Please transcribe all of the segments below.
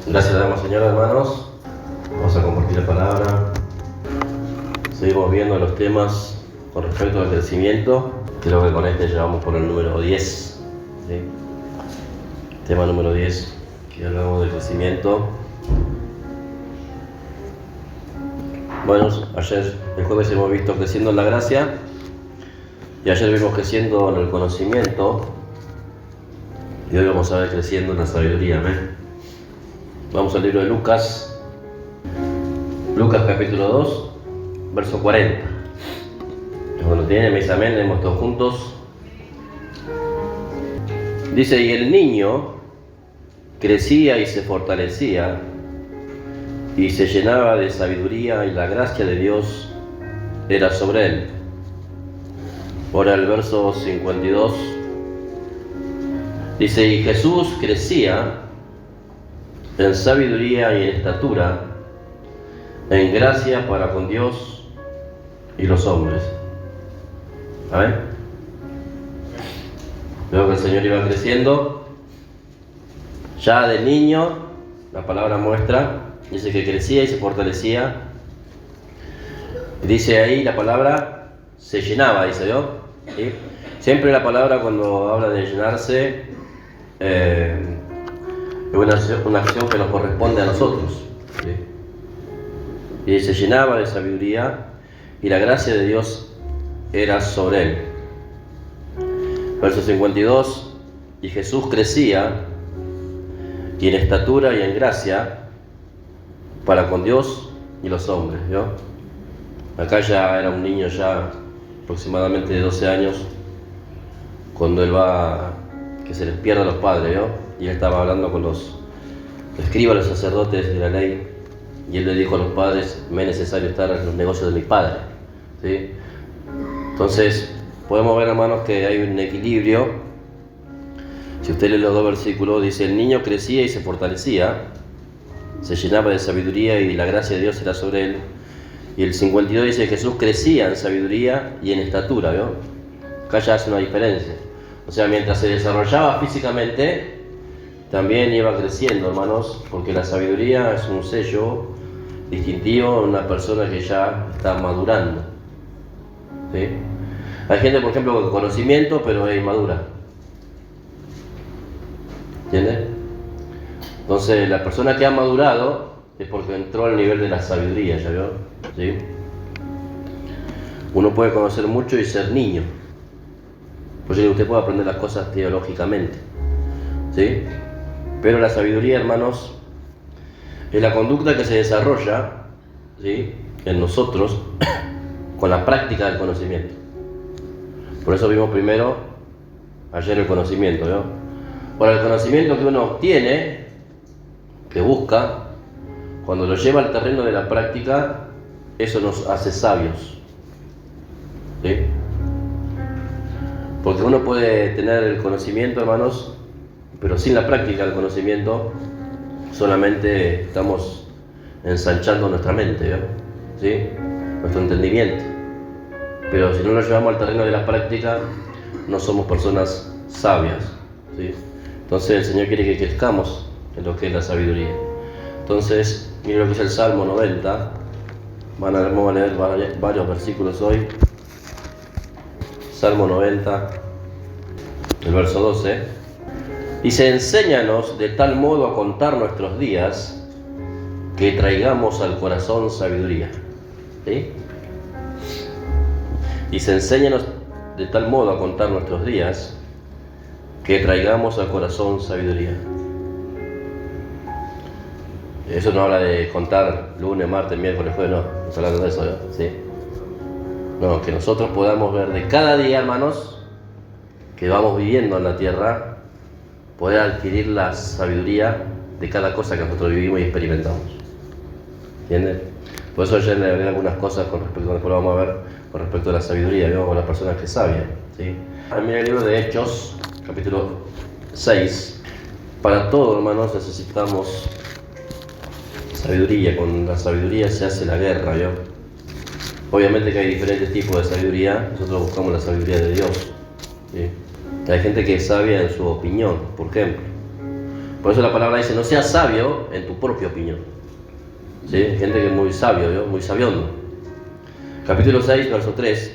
Gracias le damos, Señor, hermanos. Vamos a compartir la palabra. Seguimos viendo los temas con respecto al crecimiento. Creo que con este llevamos por el número 10. ¿Sí? Tema número 10, que hablamos del crecimiento. Bueno, el jueves hemos visto creciendo en la gracia y ayer vimos creciendo en el conocimiento y hoy vamos a ver creciendo en la sabiduría. Amén. Vamos al libro de Lucas capítulo 2, verso 40. Cuando lo tienen, me dice amén, leemos todos juntos. Dice: y el niño crecía y se fortalecía y se llenaba de sabiduría, y la gracia de Dios era sobre él. Ahora el verso 52 dice: y Jesús crecía en sabiduría y en estatura, en gracia para con Dios y los hombres. ¿Amén? Veo que el Señor iba creciendo. Ya de niño, la palabra muestra, dice que crecía y se fortalecía. Dice ahí la palabra se llenaba, dice yo. ¿Sí? Siempre la palabra cuando habla de llenarse es una acción que nos corresponde a nosotros. ¿Sí? Y se llenaba de sabiduría y la gracia de Dios era sobre él. Verso 52, y Jesús crecía y en estatura y en gracia para con Dios y los hombres. ¿Vio? Acá ya era un niño, ya aproximadamente de 12 años, cuando él va, que se les pierde a los padres, ¿vio? Y él estaba hablando con los escribas, los sacerdotes de la ley, y él le dijo a los padres: me es necesario estar en los negocios de mi padre. ¿Sí? Entonces podemos ver, hermanos, que hay un equilibrio. Si usted lee los dos versículos, dice: el niño crecía y se fortalecía, se llenaba de sabiduría y la gracia de Dios era sobre él. Y el 52 dice: Jesús crecía en sabiduría y en estatura. ¿Vio? Acá ya hace una diferencia. O sea, mientras se desarrollaba físicamente, también iba creciendo, hermanos, porque la sabiduría es un sello distintivo en una persona que ya está madurando. ¿Sí? Hay gente, por ejemplo, con conocimiento, pero es inmadura. ¿Entiendes? Entonces, la persona que ha madurado es porque entró al nivel de la sabiduría, ¿ya vio? ¿Sí? Uno puede conocer mucho y ser niño. Pues usted puede aprender las cosas teológicamente. ¿Sí? Pero la sabiduría, hermanos, es la conducta que se desarrolla, ¿sí?, en nosotros con la práctica del conocimiento. Por eso vimos primero ayer el conocimiento, ¿no? Ahora, el conocimiento que uno obtiene, que busca, cuando lo lleva al terreno de la práctica, eso nos hace sabios. ¿Sí? Porque uno puede tener el conocimiento, hermanos, pero sin la práctica del conocimiento solamente estamos ensanchando nuestra mente, ¿no? ¿Sí? Nuestro entendimiento. Pero si no lo llevamos al terreno de la práctica, no somos personas sabias. ¿Sí? Entonces el Señor quiere que crezcamos en lo que es la sabiduría. Entonces, miren lo que dice el Salmo 90. Vamos a leer varios versículos hoy. Salmo 90, el verso 12. Dice: enséñanos de tal modo a contar nuestros días que traigamos al corazón sabiduría. ¿Sí? Dice: enséñanos de tal modo a contar nuestros días que traigamos al corazón sabiduría. Eso no habla de contar lunes, martes, miércoles, jueves, no está hablando de eso, ¿no? ¿Sí? No, que nosotros podamos ver de cada día, hermanos, que vamos viviendo en la tierra, poder adquirir la sabiduría de cada cosa que nosotros vivimos y experimentamos. ¿Entienden? Por eso ayer le hablé algunas cosas con respecto, después lo vamos a ver, con respecto a la sabiduría, ¿no? Con las personas que saben. ¿Sí? En el libro de Hechos, capítulo 6, para todo, hermanos, necesitamos sabiduría. Con la sabiduría se hace la guerra, ¿no? Obviamente que hay diferentes tipos de sabiduría. Nosotros buscamos la sabiduría de Dios. ¿Sí? Hay gente que es sabia en su opinión, por ejemplo. Por eso la palabra dice, no seas sabio en tu propia opinión. ¿Sí? Hay gente que es muy sabio, ¿no? Muy sabiondo. Capítulo 6, verso 3.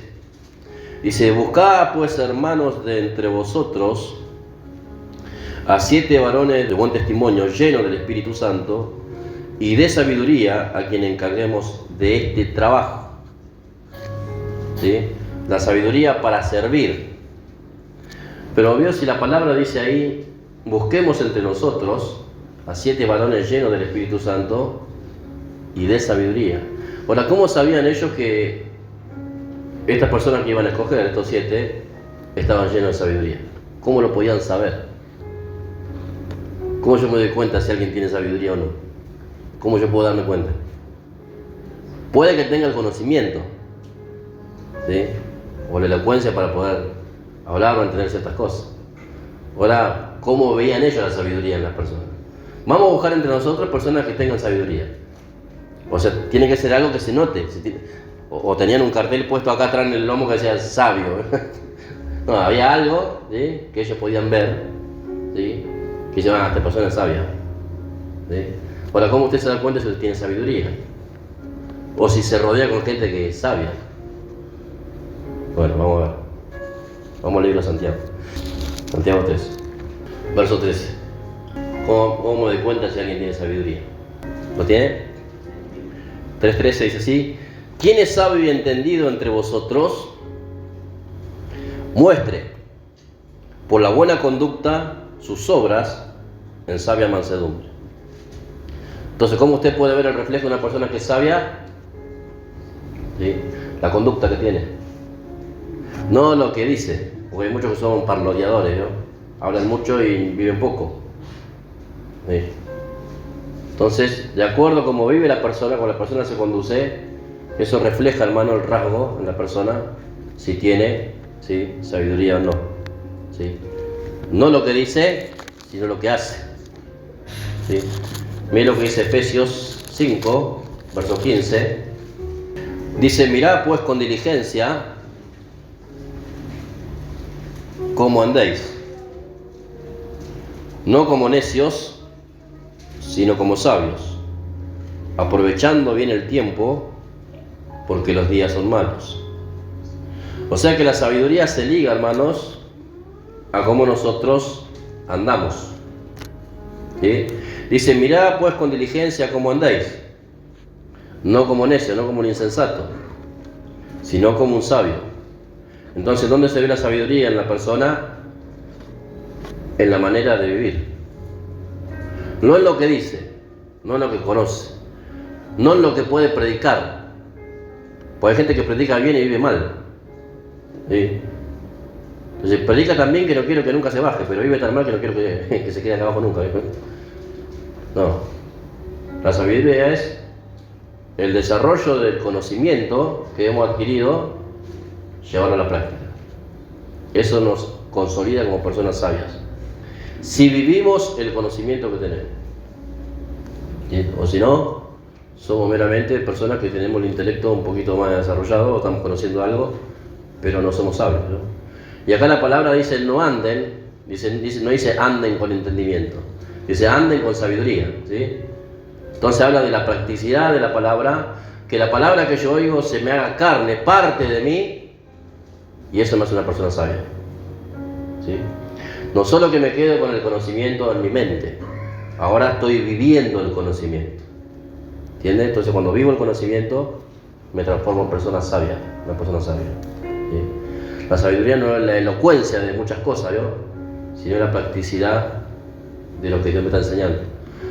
Dice, buscad pues, hermanos, de entre vosotros a 7 varones de buen testimonio, llenos del Espíritu Santo y de sabiduría, a quien encarguemos de este trabajo. ¿Sí? La sabiduría para servir. Pero vio, si la palabra dice ahí, busquemos entre nosotros a 7 varones llenos del Espíritu Santo y de sabiduría. Ahora, ¿cómo sabían ellos que estas personas que iban a escoger, estos 7, estaban llenos de sabiduría? ¿Cómo lo podían saber? ¿Cómo yo me doy cuenta si alguien tiene sabiduría o no? ¿Cómo yo puedo darme cuenta? Puede que tenga el conocimiento, ¿sí? O la elocuencia para poder hablar o entender ciertas cosas. Ahora, ¿cómo veían ellos la sabiduría en las personas? Vamos a buscar entre nosotros personas que tengan sabiduría. O sea, tiene que ser algo que se note. O tenían un cartel puesto acá atrás en el lomo que decía sabio. No, había algo, ¿sí?, que ellos podían ver, ¿sí?, que decían, esta persona es sabia. ¿Sí? Ahora, ¿cómo usted se da cuenta si usted tiene sabiduría? O si se rodea con gente que es sabia. Bueno, vamos a ver. Vamos a leerlo a Santiago. Santiago 3, verso 13. ¿Cómo me doy cuenta si alguien tiene sabiduría? ¿Lo tiene? 3.13 dice así: ¿quién es sabio y entendido entre vosotros? Muestre por la buena conducta sus obras en sabia mansedumbre. Entonces, ¿cómo usted puede ver el reflejo de una persona que es sabia? ¿Sí? La conducta que tiene, no lo que dice, porque hay muchos que son parloteadores, ¿no? Hablan mucho y viven poco. ¿Sí? Entonces, de acuerdo a cómo vive la persona, como la persona se conduce, eso refleja, hermano, el rasgo en la persona, si tiene, ¿sí?, sabiduría o no. ¿Sí? No lo que dice, sino lo que hace. ¿Sí? Mira lo que dice Efesios 5, verso 15. Dice, mirad pues con diligencia cómo andéis, no como necios, sino como sabios, aprovechando bien el tiempo, porque los días son malos. O sea que la sabiduría se liga, hermanos, a cómo nosotros andamos. ¿Sí? Dice, mirad pues con diligencia cómo andáis, no como necio, no como un insensato, sino como un sabio. Entonces, ¿dónde se ve la sabiduría en la persona? En la manera de vivir. No en lo que dice, no en lo que conoce, no en lo que puede predicar. Porque hay gente que predica bien y vive mal. ¿Sí? Entonces, predica tan bien que no quiero que nunca se baje, pero vive tan mal que no quiero que se quede acá abajo nunca. No. La sabiduría es el desarrollo del conocimiento que hemos adquirido, llevarlo a la práctica. Eso nos consolida como personas sabias. Si vivimos el conocimiento que tenemos. ¿Sí? O si no, somos meramente personas que tenemos el intelecto un poquito más desarrollado, o estamos conociendo algo, pero no somos sabios, ¿no? Y acá la palabra dice no anden, no dice anden con entendimiento, dice anden con sabiduría. ¿Sí? Entonces habla de la practicidad de la palabra, que la palabra que yo oigo se me haga carne, parte de mí, y eso me hace una persona sabia. ¿Sí? No solo que me quedo con el conocimiento en mi mente, ahora estoy viviendo el conocimiento. ¿Entiendes? Entonces cuando vivo el conocimiento, me transformo en persona sabia, una persona sabia. ¿Sí? La sabiduría no es la elocuencia de muchas cosas, ¿no?, sino la practicidad de lo que Dios me está enseñando.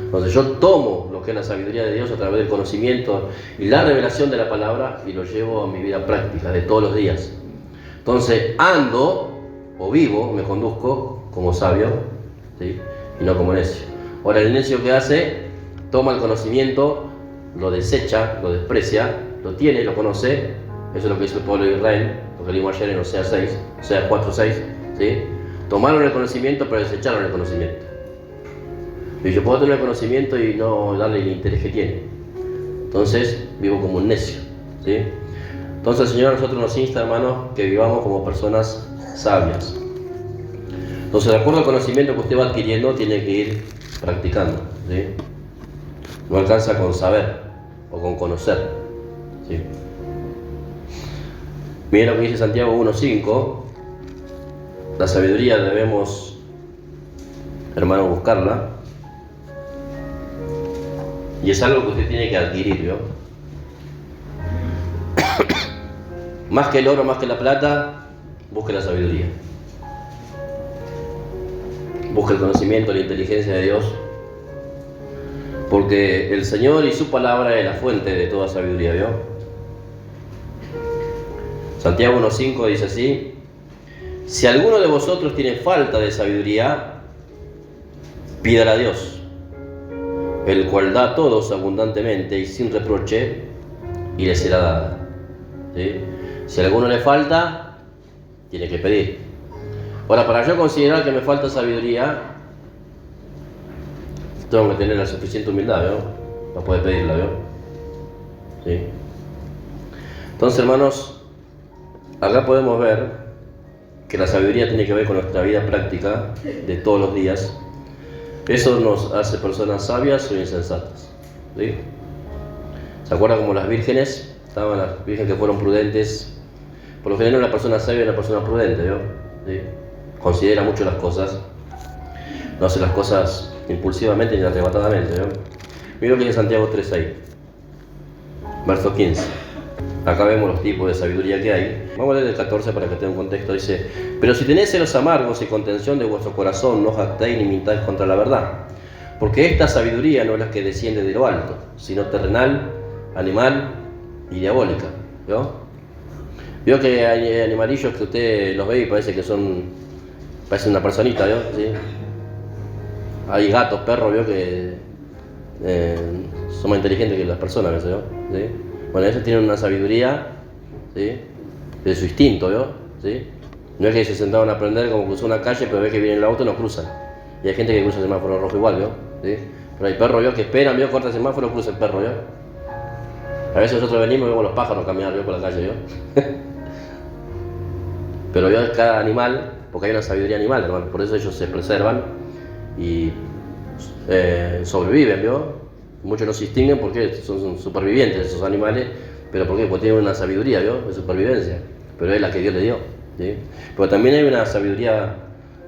Entonces yo tomo lo que es la sabiduría de Dios a través del conocimiento y la revelación de la palabra y lo llevo a mi vida práctica de todos los días. Entonces ando o vivo, me conduzco como sabio, ¿sí?, y no como necio. Ahora el necio, ¿qué hace? Toma el conocimiento, lo desecha, lo desprecia, lo tiene, lo conoce. Eso es lo que hizo el pueblo de Israel, lo que leímos ayer en Oseas 4:6, ¿sí? Tomaron el conocimiento pero desecharon el conocimiento. Y yo puedo tener el conocimiento y no darle el interés que tiene. Entonces vivo como un necio. ¿Sí? Entonces el Señor a nosotros nos insta, hermanos, que vivamos como personas sabias. Entonces, de acuerdo al conocimiento que usted va adquiriendo, tiene que ir practicando, ¿sí? No alcanza con saber o con conocer, ¿sí? Miren lo que dice Santiago 1:5. La sabiduría debemos, hermano, buscarla. Y es algo que usted tiene que adquirir, ¿vio? Más que el oro, más que la plata, busque la sabiduría. Busque el conocimiento, la inteligencia de Dios. Porque el Señor y su palabra es la fuente de toda sabiduría, ¿vio? Santiago 1:5 dice así: si alguno de vosotros tiene falta de sabiduría, pídala a Dios, el cual da a todos abundantemente y sin reproche, y le será dada. ¿Sí? Si a alguno le falta, tiene que pedir. Ahora, para yo considerar que me falta sabiduría, tengo que tener la suficiente humildad, ¿vio? Para poder pedirla, ¿vio? ¿Sí? Entonces, hermanos, acá podemos ver que la sabiduría tiene que ver con nuestra vida práctica de todos los días. Eso nos hace personas sabias o insensatas, ¿sí? ¿Se acuerdan como las vírgenes? Estaban las vírgenes que fueron prudentes. Por lo general una persona sabia es una persona prudente, ¿vio? ¿Sí? Considera mucho las cosas, no hace las cosas impulsivamente ni arrebatadamente, ¿vio? Mira lo que dice Santiago 3:6, verso 15. Acá vemos los tipos de sabiduría que hay. Vamos a leer el 14 para que tenga un contexto. Dice: pero si tenéis celos amargos y contención de vuestro corazón, no os jactéis ni mintáis contra la verdad. Porque esta sabiduría no es la que desciende de lo alto, sino terrenal, animal y diabólica. ¿Vio? Vio que hay animalillos que usted los ve y parece que parece una personita, ¿vio? ¿Sí? Hay gatos, perros, ¿vio? Que son más inteligentes que las personas, ¿vio? ¿Sí? Bueno, ellos tienen una sabiduría, ¿sí? De su instinto, ¿vio? ¿Sí? No es que se sentaron a aprender como cruzó una calle, pero ve que viene el auto y no cruzan. Y hay gente que cruza el semáforo rojo igual, ¿vio? ¿Sí? Pero hay perros, ¿vio? Que esperan, ¿vio? Corta el semáforo, cruza el perro, ¿vio? A veces nosotros venimos y vemos los pájaros caminar, ¿vio? Por la calle, ¿vio? Pero ¿vio? Cada animal, porque hay una sabiduría animal, hermano, por eso ellos se preservan y sobreviven, ¿vio? Muchos no se extinguen porque son supervivientes esos animales, pero ¿por qué? Porque tienen una sabiduría, ¿vio? De supervivencia, pero es la que Dios le dio, ¿sí? Pero también hay una sabiduría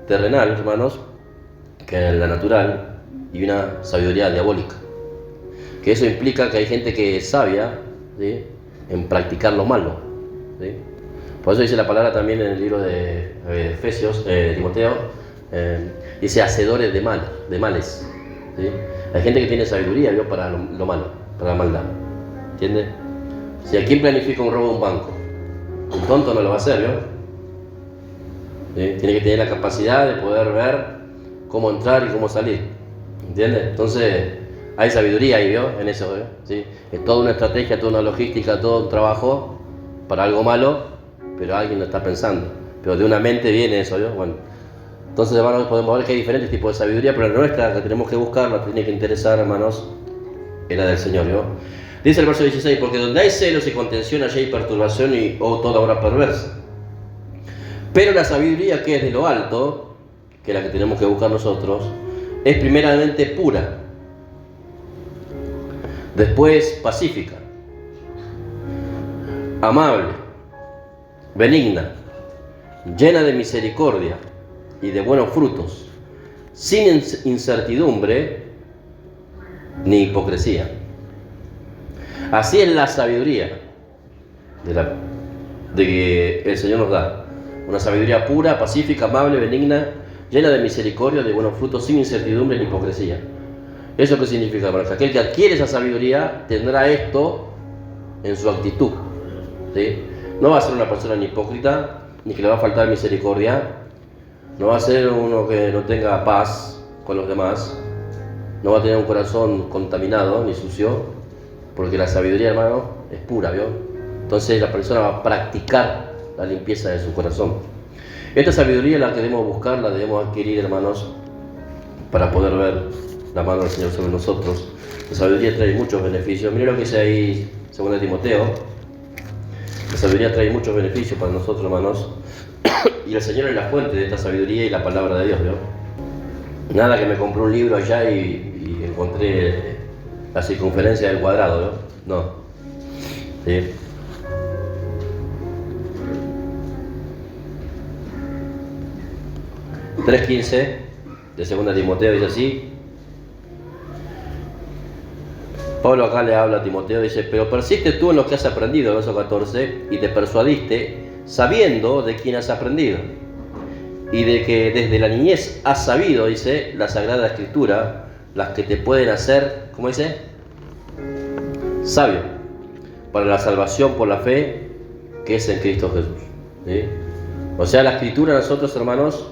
terrenal, hermanos, que es la natural, y una sabiduría diabólica, que eso implica que hay gente que es sabia, ¿sí? En practicar lo malo, ¿sí? Por eso dice la palabra también en el libro de Efesios, Timoteo, dice hacedores de males, ¿sí? Hay gente que tiene sabiduría, ¿vio? Para lo malo, para la maldad, ¿entiende? Si a quién planifica un robo de un banco, un tonto no lo va a hacer, ¿vio? ¿Sí? Tiene que tener la capacidad de poder ver cómo entrar y cómo salir, ¿entiende? Entonces hay sabiduría ahí, ¿vio? En eso, ¿vio? ¿Sí? Es toda una estrategia, toda una logística, todo un trabajo para algo malo, pero alguien lo está pensando, pero de una mente viene eso, ¿vio? Bueno, entonces, hermanos, podemos ver que hay diferentes tipos de sabiduría, pero la nuestra, que tenemos que buscar, la tiene que interesar, hermanos, es la del Señor, ¿vio? Dice el verso 16: porque donde hay celos y contención, allí hay perturbación o toda obra perversa. Pero la sabiduría que es de lo alto, que es la que tenemos que buscar nosotros, es primeramente pura, después pacífica, amable, benigna, llena de misericordia y de buenos frutos, sin incertidumbre ni hipocresía. Así es la sabiduría de que el Señor nos da. Una sabiduría pura, pacífica, amable, benigna, llena de misericordia, de buenos frutos, sin incertidumbre ni hipocresía. ¿Eso qué significa, hermanos? Aquel que adquiere esa sabiduría tendrá esto en su actitud, ¿sí? No va a ser una persona ni hipócrita, ni que le va a faltar misericordia. No va a ser uno que no tenga paz con los demás. No va a tener un corazón contaminado ni sucio, porque la sabiduría, hermano, es pura, ¿vio? Entonces la persona va a practicar la limpieza de su corazón. Esta sabiduría la que debemos buscar, la debemos adquirir, hermanos, para poder ver la mano del Señor sobre nosotros. La sabiduría trae muchos beneficios. Miren lo que dice ahí 2 Timoteo. La sabiduría trae muchos beneficios para nosotros, hermanos. Y el Señor es la fuente de esta sabiduría y la palabra de Dios, ¿no? Nada que me compré un libro allá y encontré la circunferencia del cuadrado, ¿no? No. ¿Sí? (3:15) de 2 Timoteo dice así. Pablo acá le habla a Timoteo, dice: pero persiste tú en lo que has aprendido, verso 14, y te persuadiste sabiendo de quién has aprendido, y de que desde la niñez has sabido, dice, la Sagrada Escritura, las que te pueden hacer, ¿cómo dice? Sabio, para la salvación por la fe que es en Cristo Jesús. ¿Sí? O sea, la Escritura a nosotros, hermanos,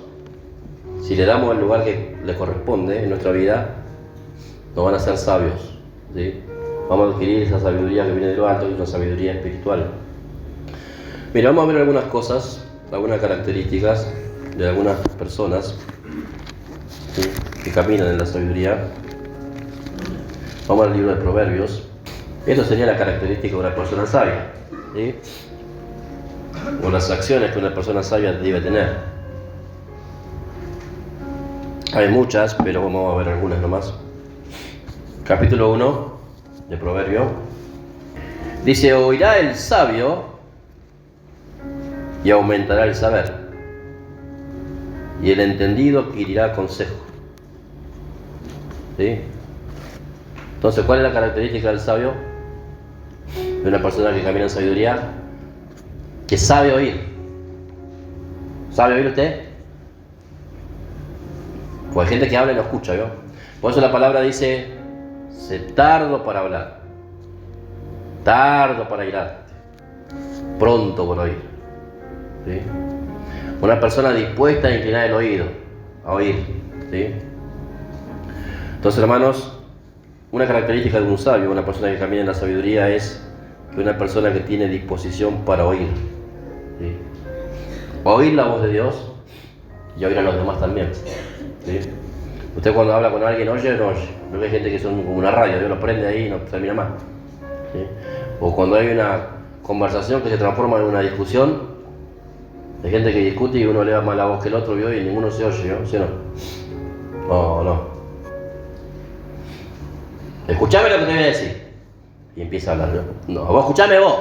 si le damos el lugar que le corresponde en nuestra vida, nos van a hacer sabios. ¿Sí? Vamos a adquirir esa sabiduría que viene de lo alto, y una sabiduría espiritual. Mira, vamos a ver algunas cosas, algunas características de algunas personas, ¿sí?, que caminan en la sabiduría. Vamos al libro de Proverbios. Esto sería la característica de una persona sabia, ¿sí?, o las acciones que una persona sabia debe tener. Hay muchas, pero vamos a ver algunas nomás. Capítulo 1 de Proverbio. Dice: oirá el sabio y aumentará el saber, y el entendido adquirirá consejo. ¿Sí? Entonces, ¿cuál es la característica del sabio? De una persona que camina en sabiduría, que sabe oír. ¿Sabe oír usted? Pues hay gente que habla y no escucha, ¿no? Por eso la palabra dice: sé tardo para hablar, tardo para irarte, pronto por oír. ¿Sí? Una persona dispuesta a inclinar el oído, a oír. ¿Sí? Entonces, hermanos, una característica de un sabio, una persona que camina en la sabiduría, es que una persona que tiene disposición para oír. ¿Sí? Oír la voz de Dios y oír a los demás también. ¿Sí? Usted cuando habla con alguien, oye o no oye. No hay gente que son como una radio, Dios lo prende ahí y no termina más. ¿Sí? O cuando hay una conversación que se transforma en una discusión, hay gente que discute y uno le da más la voz que el otro, ¿vio? Y ninguno se oye, ¿no? ¿Sí o no? No, no. Escuchame lo que te voy a decir. Y empieza a hablar, ¿no? No, vos escuchame vos.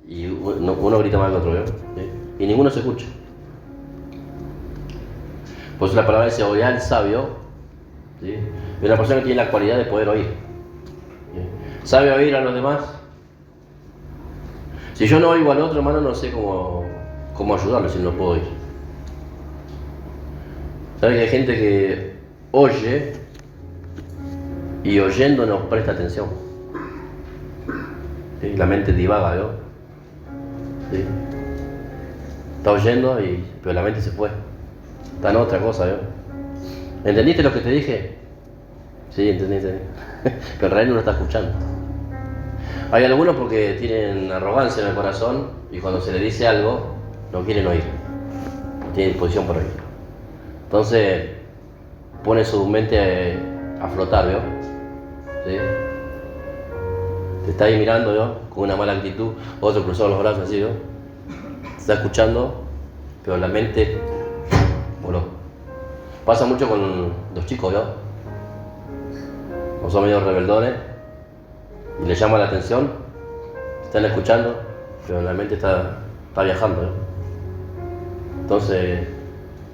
Y uno grita más que otro, ¿vio? ¿Sí? Y ninguno se escucha. Por eso la palabra dice: oirá el sabio. ¿Sí? Es una persona que tiene la cualidad de poder oír. ¿Sí? ¿Sabe oír a los demás? Si yo no oigo al otro, hermano, no sé cómo ayudarlo si no puedo oír. ¿Sabe que hay gente que oye y oyendo no presta atención? ¿Sí? La mente divaga, ¿no? ¿Sí? Está oyendo pero la mente se fue. Está en otra cosa, ¿no? ¿Entendiste lo que te dije? Sí, entendí. Pero en realidad no lo está escuchando. Hay algunos porque tienen arrogancia en el corazón y cuando se le dice algo, no quieren oír. No tienen disposición para oír. Entonces, pone su mente a flotar, ¿vio? ¿Sí? Te está ahí mirando, ¿vio? Con una mala actitud, otro cruzado los brazos así, ¿vio? Te está escuchando, pero la mente voló. Pasa mucho con los chicos, ¿vio? O son medio rebeldones y les llama la atención, están escuchando, pero la mente está viajando, ¿no? Entonces,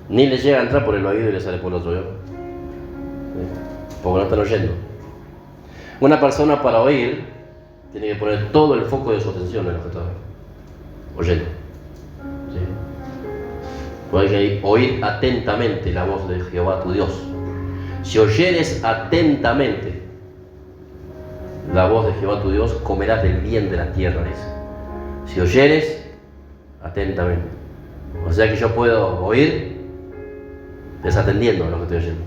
ni les llega a entrar por el oído y les sale por el otro, ¿no? ¿Sí? Porque no están oyendo. Una persona para oír tiene que poner todo el foco de su atención en lo que está oyendo. ¿Sí? Porque hay que oír atentamente la voz de Jehová tu Dios. Si oyeres atentamente la voz de Jehová tu Dios, comerás del bien de la tierra, dice. Si oyeres atentamente. O sea que yo puedo oír desatendiendo lo que estoy oyendo.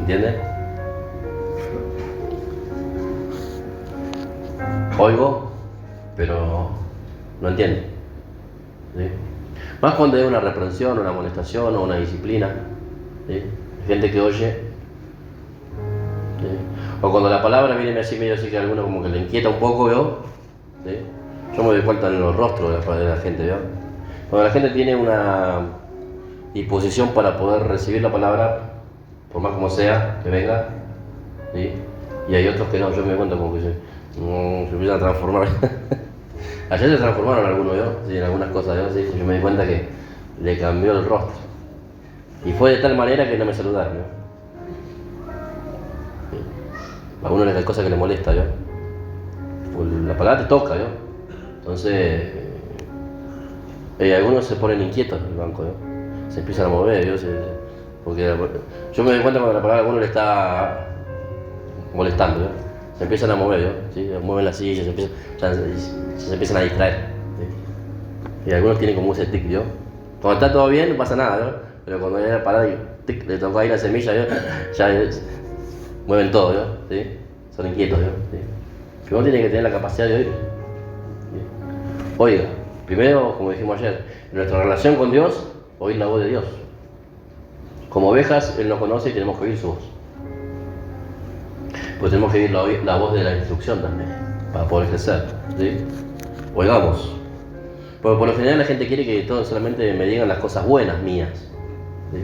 ¿Entiendes? Oigo, pero no entiendo. ¿Sí? Más cuando hay una reprensión, una amonestación o una disciplina. ¿Sí? Hay gente que oye. ¿Sí? O cuando la palabra viene así medio así que a alguno como que le inquieta un poco, ¿veo? ¿Sí? Yo me doy cuenta en los rostros de la gente, ¿veo? Cuando la gente tiene una disposición para poder recibir la palabra, por más como sea, que venga, ¿sí? Y hay otros que no, yo me doy cuenta como que se empiezan a transformar. Ayer se transformaron algunos, ¿yo? Sí, en algunas cosas, ¿yo? Sí, yo me di cuenta que le cambió el rostro. Y fue de tal manera que no me saludaron, ¿no? Sí. A uno les da cosas que le molesta, ¿yo? Pues la palabra te toca, ¿yo? Entonces, algunos se ponen inquietos en el banco, ¿yo? Se empiezan a mover, ¿yo? Porque yo me doy cuenta cuando la palabra a alguno le está molestando, ¿yo? Se empiezan a mover, ¿yo? ¿Sí? Mueven las sillas, se empiezan a distraer, ¿sí? Y algunos tienen como ese tic, ¿yo? Cuando está todo bien no pasa nada, ¿yo? Pero cuando ya la parada y tic, le tocó ahí la semilla, ¿yo? Mueven todo, ¿yo? ¿Sí? Son inquietos, ¿yo? ¿Sí? Pero uno tiene que tener la capacidad de oír, ¿sí? Oiga, primero, como dijimos ayer, en nuestra relación con Dios, oír la voz de Dios. Como ovejas, Él nos conoce y tenemos que oír su voz. Pues tenemos que oír la voz de la instrucción también, para poder crecer, ¿sí? Oigamos. Porque por lo general la gente quiere que todos solamente me digan las cosas buenas mías, ¿sí?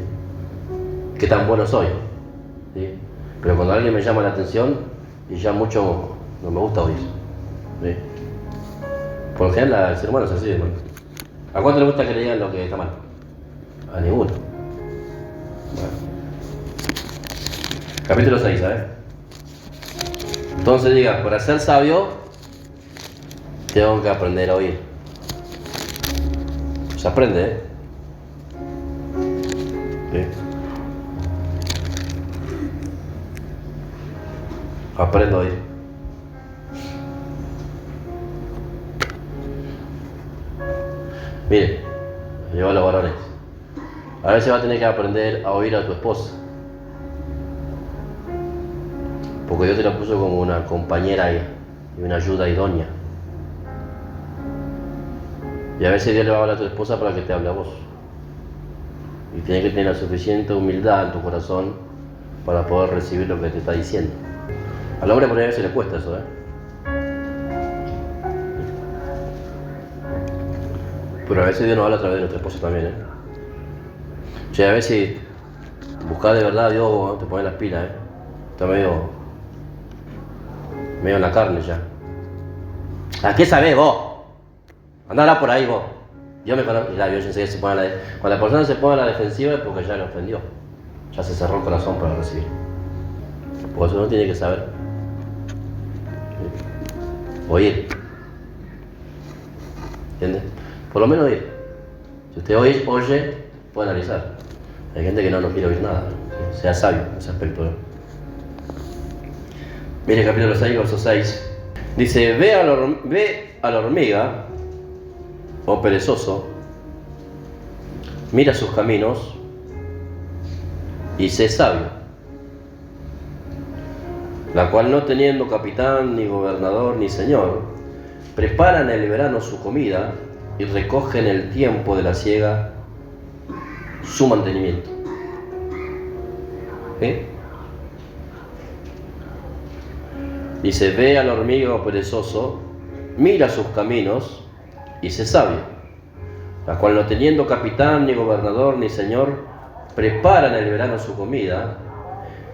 Qué tan bueno soy, ¿sí? Pero cuando alguien me llama la atención, y ya mucho no me gusta oír, ¿sí? Por lo general el ser humano es así, hermano. ¿A cuánto le gusta que le digan lo que está mal? A ninguno. Bueno. Capítulo 6, ¿sabes? Entonces diga, para ser sabio, tengo que aprender a oír. Se aprende, ¿eh? ¿Sí? Aprendo a oír. Mire, yo a los varones. A veces va a tener que aprender a oír a tu esposa. Porque Dios te la puso como una compañera y una ayuda idónea. Y a veces Dios le va a hablar a tu esposa para que te hable a vos. Y tienes que tener la suficiente humildad en tu corazón para poder recibir lo que te está diciendo. Al hombre por ahí a veces le cuesta eso, ¿eh? Pero a veces Dios nos habla a través de nuestra esposa también, ¿eh? O sea, a veces buscar de verdad a Dios, ¿no? Te pone las pilas, ¿eh? Está medio en la carne ya. ¿A qué sabés vos? Andá a hablar por ahí vos. Yo me conozco. La violencia se pone cuando la persona se pone a la defensiva es porque ya le ofendió. Ya se cerró el corazón para recibir. Por eso uno tiene que saber. ¿Sí? Oír. ¿Entiendes? Por lo menos oír. Si usted oye, puede analizar. Hay gente que no quiere oír nada. ¿Sí? Sea sabio en ese aspecto, ¿no? Mire capítulo 6, verso 6. Dice, ve a la hormiga, o perezoso, mira sus caminos y sé sabio, la cual no teniendo capitán, ni gobernador, ni señor, prepara en el verano su comida y recoge en el tiempo de la siega su mantenimiento. ¿Sí? Dice, ve a la hormiga o perezoso, mira sus caminos y sé sabio, la cual no teniendo capitán, ni gobernador, ni señor, prepara en el verano su comida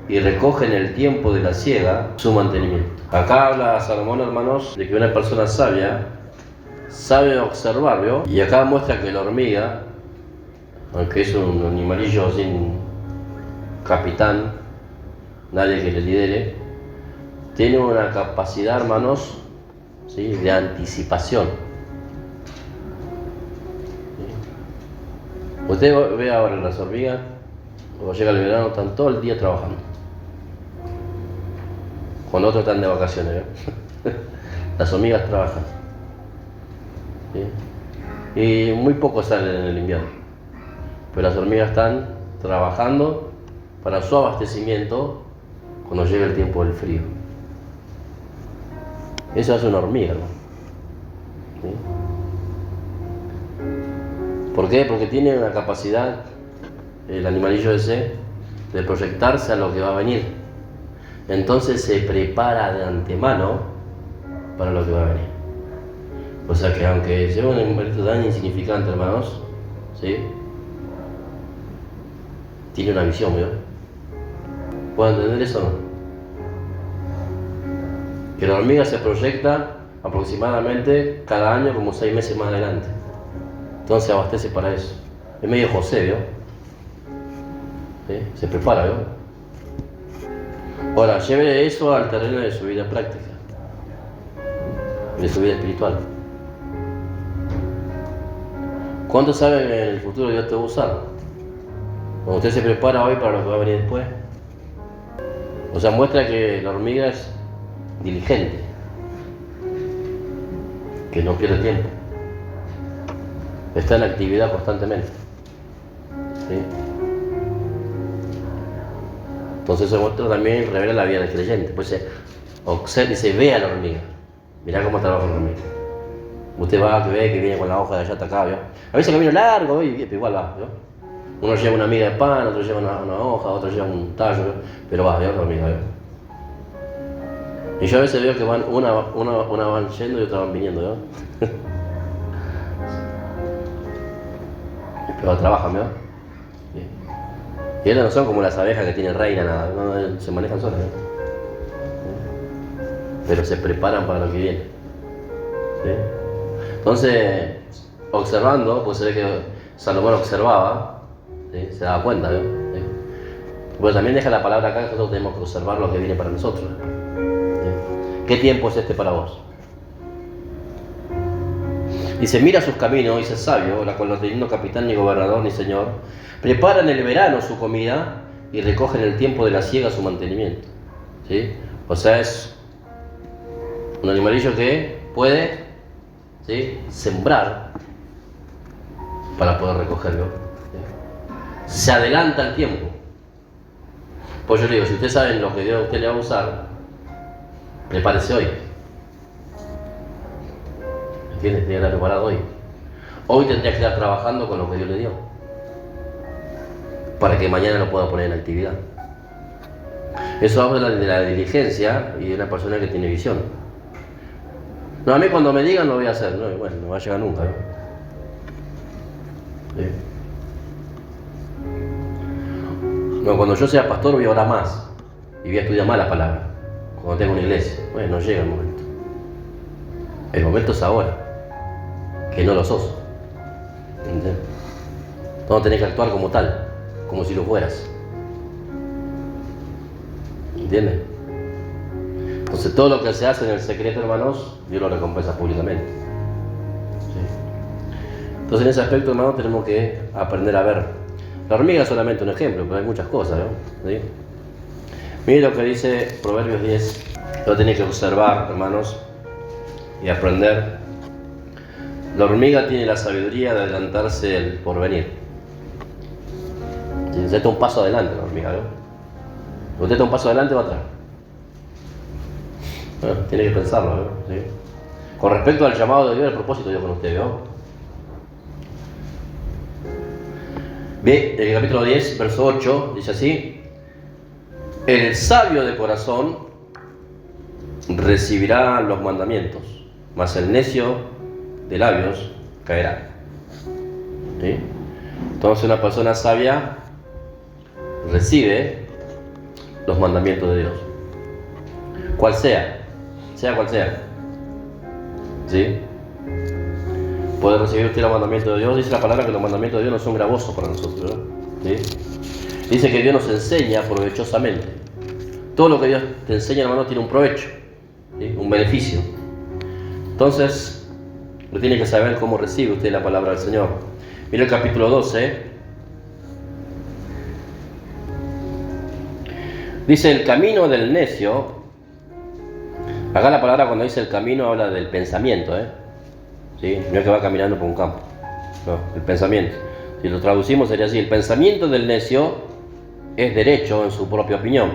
y recoge en el tiempo de la siega su mantenimiento. Acá habla Salomón, hermanos, de que una persona sabia sabe observar, ¿vio? Y acá muestra que la hormiga, aunque es un animalillo sin capitán, nadie que le lidere, tiene una capacidad, hermanos, ¿sí?, de anticipación. ¿Sí? Usted ve ahora las hormigas, cuando llega el verano, están todo el día trabajando. Cuando otros están de vacaciones, ¿eh? Las hormigas trabajan. ¿Sí? Y muy pocos salen en el invierno. Pero las hormigas están trabajando para su abastecimiento cuando llega el tiempo del frío. Eso hace una hormiga, ¿no? ¿Sí? ¿Por qué? Porque tiene una capacidad, el animalillo ese, de proyectarse a lo que va a venir. Entonces se prepara de antemano para lo que va a venir. O sea que aunque sea un animalito tan insignificante, hermanos, ¿sí?, tiene una visión, ¿vio? ¿Pueden entender eso o no? Que la hormiga se proyecta aproximadamente cada año como 6 meses más adelante. Entonces abastece para eso. Es medio José, ¿vio? ¿Sí? Se prepara, ¿vio? Ahora, lleve eso al terreno de su vida práctica, de su vida espiritual. ¿Cuántos saben que en el futuro Dios te va a usar? Cuando usted se prepara hoy para lo que va a venir después. O sea, muestra que la hormiga es diligente, que no pierde tiempo, está en actividad constantemente. ¿Sí? Entonces eso muestra también, revela la vida del creyente. Pues se observa y se ve a la hormiga. Mirá cómo trabaja la hormiga. Usted va, que ve que viene con la hoja de allá hasta acá, ¿vio? A veces camino largo, y igual va, ¿vio? Uno lleva una miga de pan, otro lleva una hoja, otro lleva un tallo, ¿vio? Pero va, ¿vio? La hormiga, ¿vio? Y yo a veces veo que van, una van yendo y otra van viniendo, ¿vio? Pero trabajan, ¿vio? Sí. Y ellas no son como las abejas que tienen reina, nada, no, se manejan solas, ¿vio? Pero se preparan para lo que viene. ¿Sí? Entonces, observando, pues se ve que Salomón observaba, ¿sí? Se daba cuenta, ¿vio? ¿Sí? Pero también deja la palabra acá que nosotros tenemos que observar lo que viene para nosotros. ¿Sí? ¿Qué tiempo es este para vos? Dice, mira sus caminos, dice sabio, la cual no teniendo capitán ni gobernador ni señor, prepara en el verano su comida y recoge en el tiempo de la siega su mantenimiento. ¿Sí? O sea, es un animalillo que puede, ¿sí?, sembrar para poder recogerlo. ¿Sí? Se adelanta el tiempo. Pues yo le digo, si ustedes saben lo que Dios a usted le va a usar, prepárese hoy. ¿Entiendes? Tiene que estar preparado hoy. Hoy tendría que estar trabajando con lo que Dios le dio, para que mañana lo pueda poner en actividad. Eso habla de la diligencia y de una persona que tiene visión. No, a mí cuando me digan lo voy a hacer, no, bueno, no va a llegar nunca, ¿no? ¿Sí? No, cuando yo sea pastor voy a orar más y voy a estudiar más la palabra. Cuando tengo una iglesia, bueno, no llega el momento. El momento es ahora, que no lo sos. ¿Entiendes? Entonces tenés que actuar como tal, como si lo fueras. ¿Entiendes? Entonces todo lo que se hace en el secreto, hermanos, Dios lo recompensa públicamente. ¿Sí? Entonces en ese aspecto, hermanos, tenemos que aprender a ver. La hormiga es solamente un ejemplo, pero hay muchas cosas, ¿no? ¿Sí? Mire lo que dice Proverbios 10. Lo tenéis que observar, hermanos, y aprender. La hormiga tiene la sabiduría de adelantarse el porvenir. Si usted está un paso adelante, la hormiga, ¿no? Si usted está un paso adelante, va atrás. Bueno, tiene que pensarlo, ¿no? ¿Sí? Con respecto al llamado de Dios, el propósito de Dios con usted, ¿no? Ve, el capítulo 10, verso 8, dice así: el sabio de corazón recibirá los mandamientos, mas el necio de labios caerá. ¿Sí? Entonces una persona sabia recibe los mandamientos de Dios, cual sea cual sea. ¿Sí? Puede recibir usted los mandamientos de Dios. Dice la palabra que los mandamientos de Dios no son gravosos para nosotros, ¿no? ¿Sí? Dice que Dios nos enseña provechosamente. Todo lo que Dios te enseña, hermano, tiene un provecho, ¿sí? Un beneficio. Entonces, usted tiene que saber cómo recibe usted la palabra del Señor. Mira el capítulo 12. Dice, el camino del necio. Acá la palabra cuando dice el camino habla del pensamiento, ¿sí? No es que va caminando por un campo. No, el pensamiento. Si lo traducimos sería así: el pensamiento del necio es derecho en su propia opinión,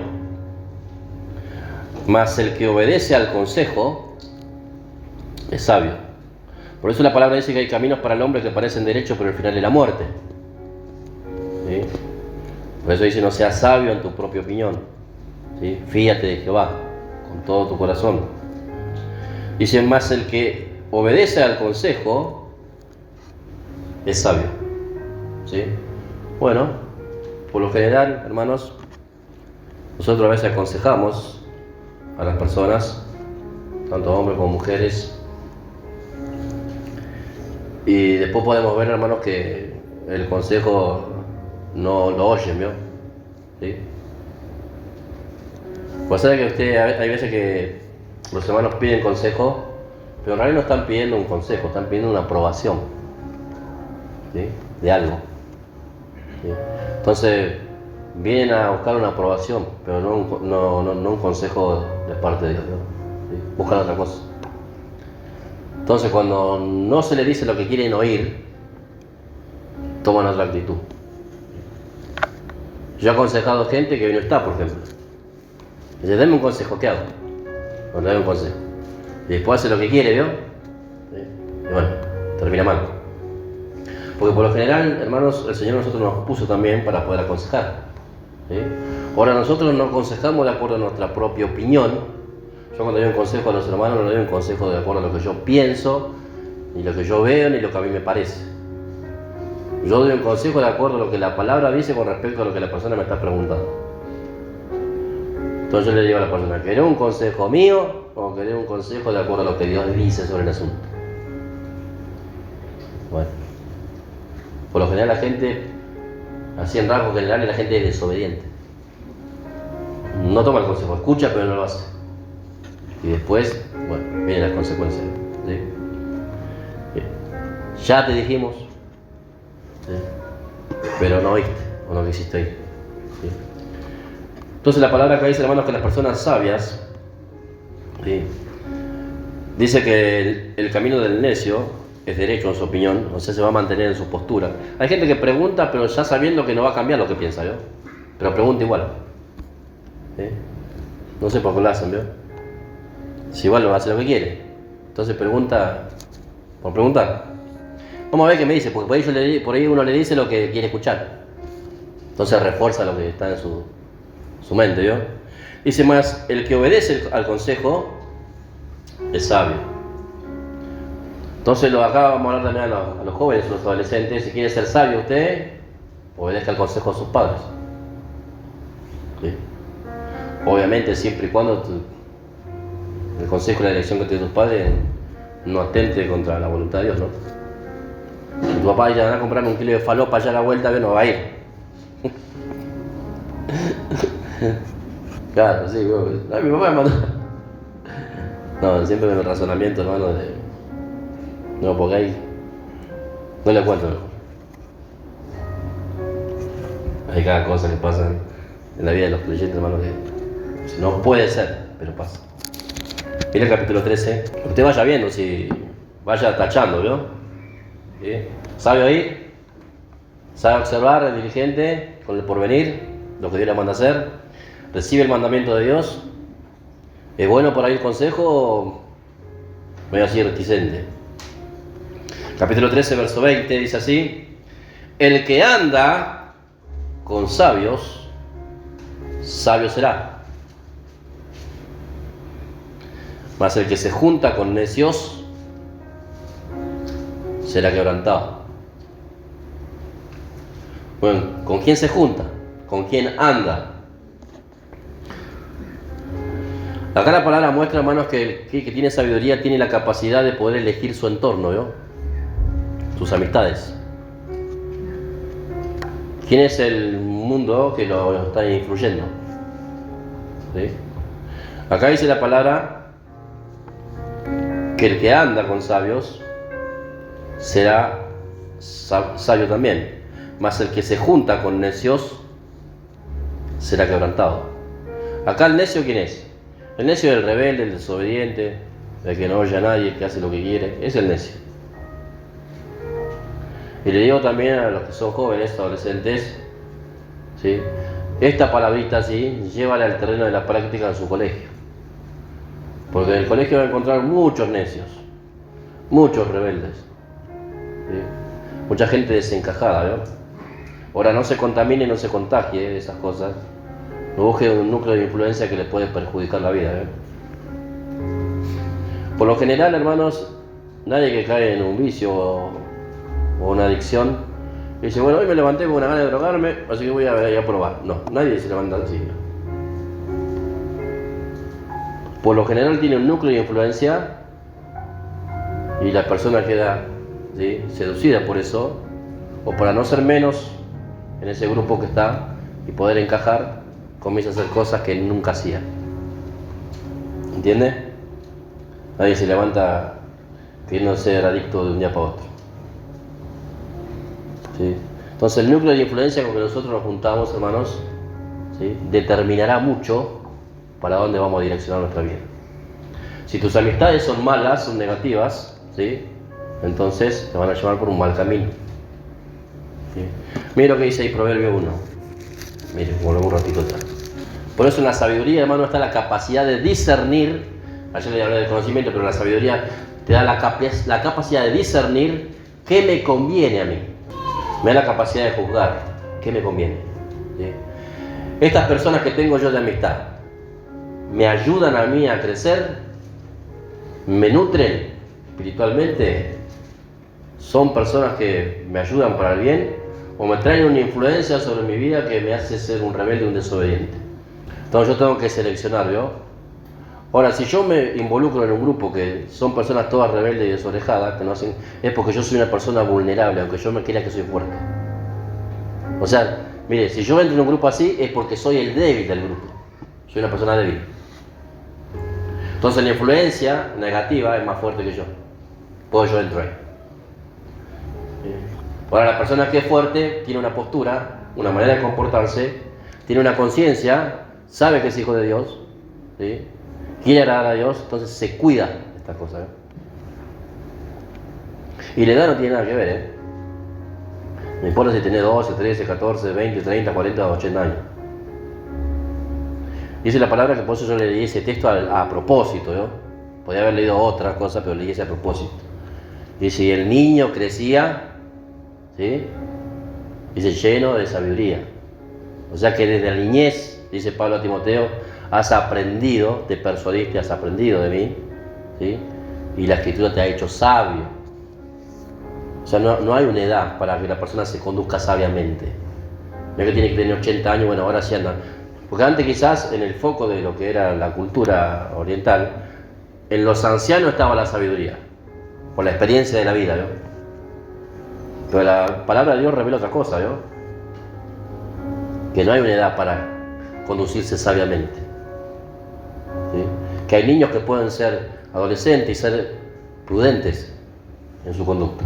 mas el que obedece al consejo es sabio. Por eso la palabra dice que hay caminos para el hombre que parecen derechos, pero el final es la muerte. ¿Sí? Por eso dice: no seas sabio en tu propia opinión. ¿Sí? Fíate de Jehová con todo tu corazón. Dice: más el que obedece al consejo es sabio. ¿Sí? Bueno, por lo general, hermanos, nosotros a veces aconsejamos a las personas, tanto hombres como mujeres, y después podemos ver, hermanos, que el consejo no lo oyen, ¿vio? ¿Sí? Pues sabe que hay veces que los hermanos piden consejo, pero en realidad no están pidiendo un consejo, están pidiendo una aprobación, ¿sí? De algo, ¿sí? Entonces vienen a buscar una aprobación, pero no un consejo de parte de Dios, ¿no? ¿Sí? Buscan otra cosa. Entonces cuando no se le dice lo que quieren oír, toman otra actitud. Yo he aconsejado gente que hoy no está, por ejemplo. Dice, dame un consejo, ¿qué hago? Bueno, dame un consejo. Y después hace lo que quiere, ¿vio? ¿Sí? Y bueno, termina mal. Porque por lo general, hermanos, el Señor nosotros nos puso también para poder aconsejar, ¿sí? Ahora nosotros no aconsejamos de acuerdo a nuestra propia opinión. Yo cuando doy un consejo a los hermanos no doy un consejo de acuerdo a lo que yo pienso, ni lo que yo veo, ni lo que a mí me parece. Yo doy un consejo de acuerdo a lo que la palabra dice con respecto a lo que la persona me está preguntando. Entonces yo le digo a la persona, ¿querés un consejo mío o querés un consejo de acuerdo a lo que Dios dice sobre el asunto? Bueno, por lo general la gente, así en rasgos generales, la gente es desobediente. No toma el consejo, escucha pero no lo hace. Y después, bueno, vienen las consecuencias, ¿sí? Ya te dijimos, ¿sí? Pero no oíste o no quisiste oír, ¿sí? Entonces la palabra que dice, hermanos, que las personas sabias, ¿sí? Dice que el camino del necio es derecho en su opinión, o sea, se va a mantener en su postura. Hay gente que pregunta, pero ya sabiendo que no va a cambiar lo que piensa, ¿vio? Pero pregunta igual, ¿sí? No sé por qué lo hacen, ¿vio? Si igual lo hace lo que quiere. Entonces pregunta por preguntar. Vamos a ver qué me dice, porque por ahí uno le dice lo que quiere escuchar. Entonces refuerza lo que está en su mente, ¿vio? Dice más, el que obedece al consejo es sabio. Entonces acá vamos a hablar también a los jóvenes, a los adolescentes. Si quiere ser sabio usted, obedezca al consejo de sus padres, ¿sí? Obviamente siempre y cuando el consejo y la dirección que tienen tus padres no atente contra la voluntad de Dios, ¿no? Si tu papá ya va a comprarme un kilo de falopa allá a la vuelta, no va a ir. Claro, sí, mi papá me mandó. No, siempre con el razonamiento, hermano, no, porque ahí no le cuento mejor. Hay cada cosa que pasa en la vida de los creyentes, hermano, que no puede ser, pero pasa. Mira el capítulo 13. Usted vaya viendo, si vaya tachando, ¿vio? ¿Sí? ¿Sabe oír? ¿Sabe observar el diligente con el porvenir? Lo que Dios le manda a hacer. ¿Recibe el mandamiento de Dios? ¿Es bueno por ahí el consejo? Me voy a decir reticente. Capítulo 13, verso 20, dice así: el que anda con sabios, sabio será. Mas el que se junta con necios, será quebrantado. Bueno, ¿con quién se junta? ¿Con quién anda? Acá la palabra muestra, hermanos, que el que tiene sabiduría tiene la capacidad de poder elegir su entorno, ¿vio? Sus amistades. ¿Quién es el mundo que lo está influyendo? ¿Sí? Acá dice la palabra que el que anda con sabios será sabio también, mas el que se junta con necios será quebrantado. Acá el necio, ¿quién es? El necio es el rebelde, el desobediente, el que no oye a nadie, el que hace lo que quiere, es el necio. Y le digo también a los que son jóvenes, adolescentes, ¿sí? Esta palabrita, ¿sí? Llévala al terreno de la práctica en su colegio. Porque en el colegio va a encontrar muchos necios, muchos rebeldes, ¿sí? Mucha gente desencajada, ¿no? Ahora no se contamine, no se contagie de esas cosas. No busque un núcleo de influencia que le puede perjudicar la vida, ¿eh? Por lo general, hermanos, nadie que cae en un vicio o una adicción Y dice, bueno, hoy me levanté con una gana de drogarme, así que voy a probar. No, nadie se levanta así. Por lo general tiene un núcleo de influencia y la persona queda, ¿sí?, seducida por eso, o para no ser menos en ese grupo que está y poder encajar, comienza a hacer cosas que nunca hacía. ¿Entiende? Nadie se levanta queriendo ser adicto de un día para otro. ¿Sí? Entonces el núcleo de influencia con que nosotros nos juntamos, hermanos, ¿sí?, determinará mucho para dónde vamos a direccionar nuestra vida. Si tus amistades son malas, son negativas, ¿sí?, entonces te van a llevar por un mal camino. ¿Sí? Mire lo que dice ahí Proverbio 1. Mire, volvemos un ratito atrás. Por eso en la sabiduría, hermano, está la capacidad de discernir. Ayer le hablé del conocimiento, pero la sabiduría te da la capacidad de discernir qué me conviene a mí. Me da la capacidad de juzgar qué me conviene. ¿Sí? Estas personas que tengo yo de amistad, ¿me ayudan a mí a crecer? ¿Me nutren espiritualmente? ¿Son personas que me ayudan para el bien? ¿O me traen una influencia sobre mi vida que me hace ser un rebelde, un desobediente? Entonces yo tengo que seleccionar, ¿vio? Ahora, si yo me involucro en un grupo que son personas todas rebeldes y desorejadas, que no hacen, es porque yo soy una persona vulnerable, aunque yo me crea que soy fuerte. O sea, mire, si yo entro en un grupo así, es porque soy el débil del grupo. Soy una persona débil. Entonces la influencia negativa es más fuerte que yo. Pues yo entro ahí. Ahora, la persona que es fuerte tiene una postura, una manera de comportarse, tiene una conciencia, sabe que es hijo de Dios, ¿sí?, quiere agradar a Dios, entonces se cuida de estas cosas. Y la edad no tiene nada que ver, ¿eh? No importa si tenés 12, 13, 14, 20, 30, 40 o 80 años. Dice la palabra que por eso yo le leí ese texto a propósito, ¿no? Podía haber leído otra cosa, pero leí ese a propósito. Dice, y el niño crecía, ¿sí?, dice, lleno de sabiduría. O sea que desde la niñez, dice Pablo a Timoteo, has aprendido, te persuadiste, has aprendido de mí, ¿sí?, y la Escritura te ha hecho sabio. O sea, no hay una edad para que la persona se conduzca sabiamente. No es que tiene que tener 80 años, bueno, ahora sí andan. Porque antes quizás en el foco de lo que era la cultura oriental, en los ancianos estaba la sabiduría, por la experiencia de la vida, ¿no? Pero la palabra de Dios revela otra cosa, ¿no? Que no hay una edad para conducirse sabiamente. ¿Sí? Que hay niños que pueden ser adolescentes y ser prudentes en su conducta.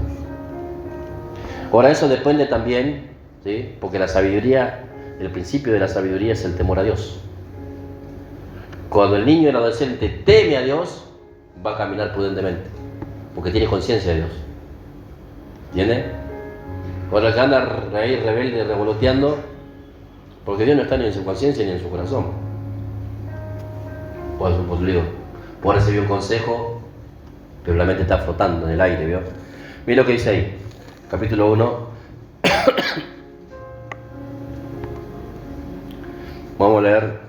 Ahora eso depende también, ¿sí?, porque la sabiduría, el principio de la sabiduría es el temor a Dios. Cuando el niño y el adolescente teme a Dios, va a caminar prudentemente, porque tiene conciencia de Dios. ¿Entiende? Ahora que anda ahí rebelde, revoloteando, porque Dios no está ni en su conciencia ni en su corazón. Pues le digo, puede recibir un consejo, pero la mente está flotando en el aire, ¿vio? Mira lo que dice ahí, capítulo 1. Vamos a leer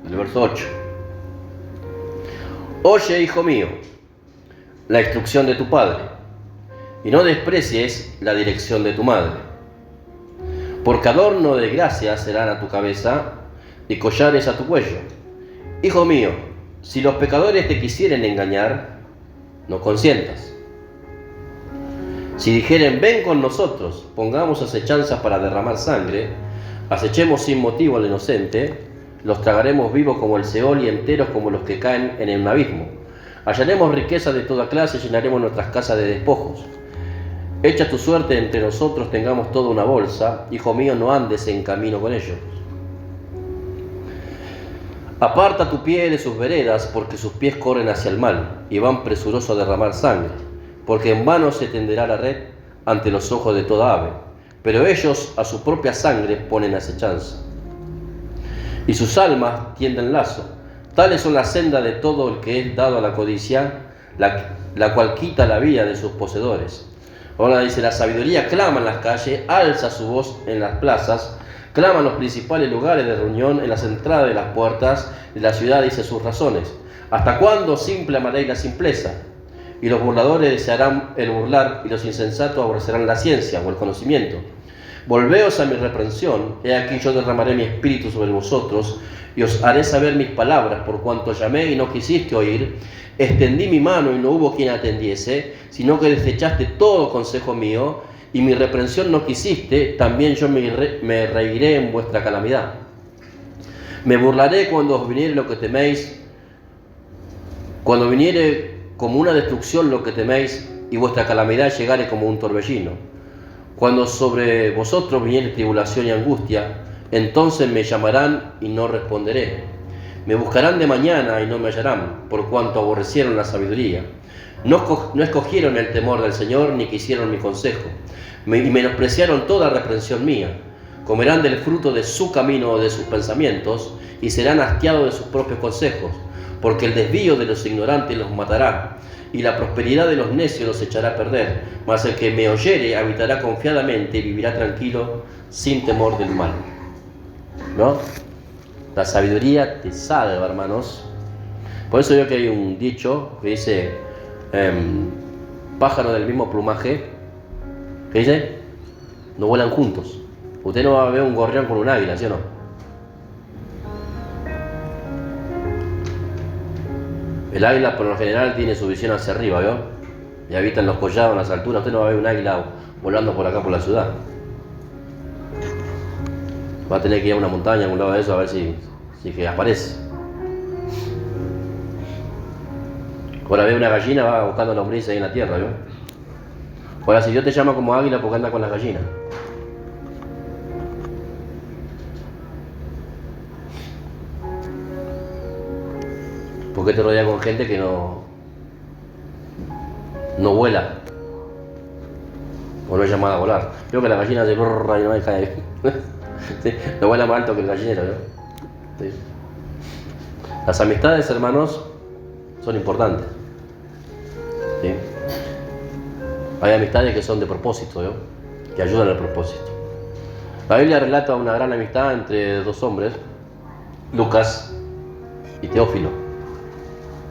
el verso 8. Oye, hijo mío, la instrucción de tu padre, y no desprecies la dirección de tu madre, porque adorno de gracia serán a tu cabeza y collares a tu cuello. Hijo mío, si los pecadores te quisieren engañar, no consientas. Si dijeren, ven con nosotros, pongamos acechanzas para derramar sangre, acechemos sin motivo al inocente, los tragaremos vivos como el Seol y enteros como los que caen en el abismo. Hallaremos riqueza de toda clase, llenaremos nuestras casas de despojos. Echa tu suerte entre nosotros, tengamos toda una bolsa. Hijo mío, no andes en camino con ellos. Aparta tu pie de sus veredas, porque sus pies corren hacia el mal, y van presurosos a derramar sangre. Porque en vano se tenderá la red ante los ojos de toda ave, pero ellos a su propia sangre ponen acechanza. Y sus almas tienden lazo. Tales son las sendas de todo el que es dado a la codicia, la cual quita la vida de sus poseedores. Ahora dice, la sabiduría clama en las calles, alza su voz en las plazas, clama en los principales lugares de reunión, en las entradas de las puertas de la ciudad, dice sus razones. ¿Hasta cuándo simple amaréis la simpleza? Y los burladores desearán el burlar, y los insensatos aborrecerán la ciencia o el conocimiento. Volveos a mi reprensión, he aquí yo derramaré mi espíritu sobre vosotros, y os haré saber mis palabras, por cuanto llamé y no quisiste oír, extendí mi mano y no hubo quien atendiese, sino que desechaste todo consejo mío, y mi reprensión no quisiste, también yo me reiré en vuestra calamidad. Me burlaré cuando os viniere lo que teméis, cuando viniere como una destrucción lo que teméis, y vuestra calamidad llegare como un torbellino. Cuando sobre vosotros viniere tribulación y angustia, entonces me llamarán y no responderé. Me buscarán de mañana y no me hallarán, por cuanto aborrecieron la sabiduría. No escogieron el temor del Señor, ni quisieron mi consejo, y menospreciaron toda reprensión mía. Comerán del fruto de su camino o de sus pensamientos, y serán hastiados de sus propios consejos, porque el desvío de los ignorantes los matará, y la prosperidad de los necios los echará a perder. Mas el que me oyere habitará confiadamente y vivirá tranquilo, sin temor del mal. ¿No? La sabiduría te salva, hermanos. Por eso yo que hay un dicho que dice, pájaros del mismo plumaje, ¿qué dice? No vuelan juntos. Usted no va a ver un gorrión con un águila, ¿sí o no? El águila por lo general tiene su visión hacia arriba, ¿vio? Y habita en los collados, en las alturas. Usted no va a ver un águila volando por acá por la ciudad. Va a tener que ir a una montaña, a un lado de eso, a ver si que aparece. Ahora ve una gallina, va buscando lombrices ahí en la tierra, ¿vio? Ahora si Dios te llama como águila, porque anda con las gallinas. ¿Por qué te rodeas con gente que no vuela? O no es llamada a volar. Creo que la gallina hace brrr y no deja de... ¿Sí? No vuela más alto que el gallinero, ¿no? ¿Sí? Las amistades, hermanos, son importantes. ¿Sí? Hay amistades que son de propósito, ¿no? Que ayudan al propósito. La Biblia relata una gran amistad entre dos hombres, Lucas y Teófilo.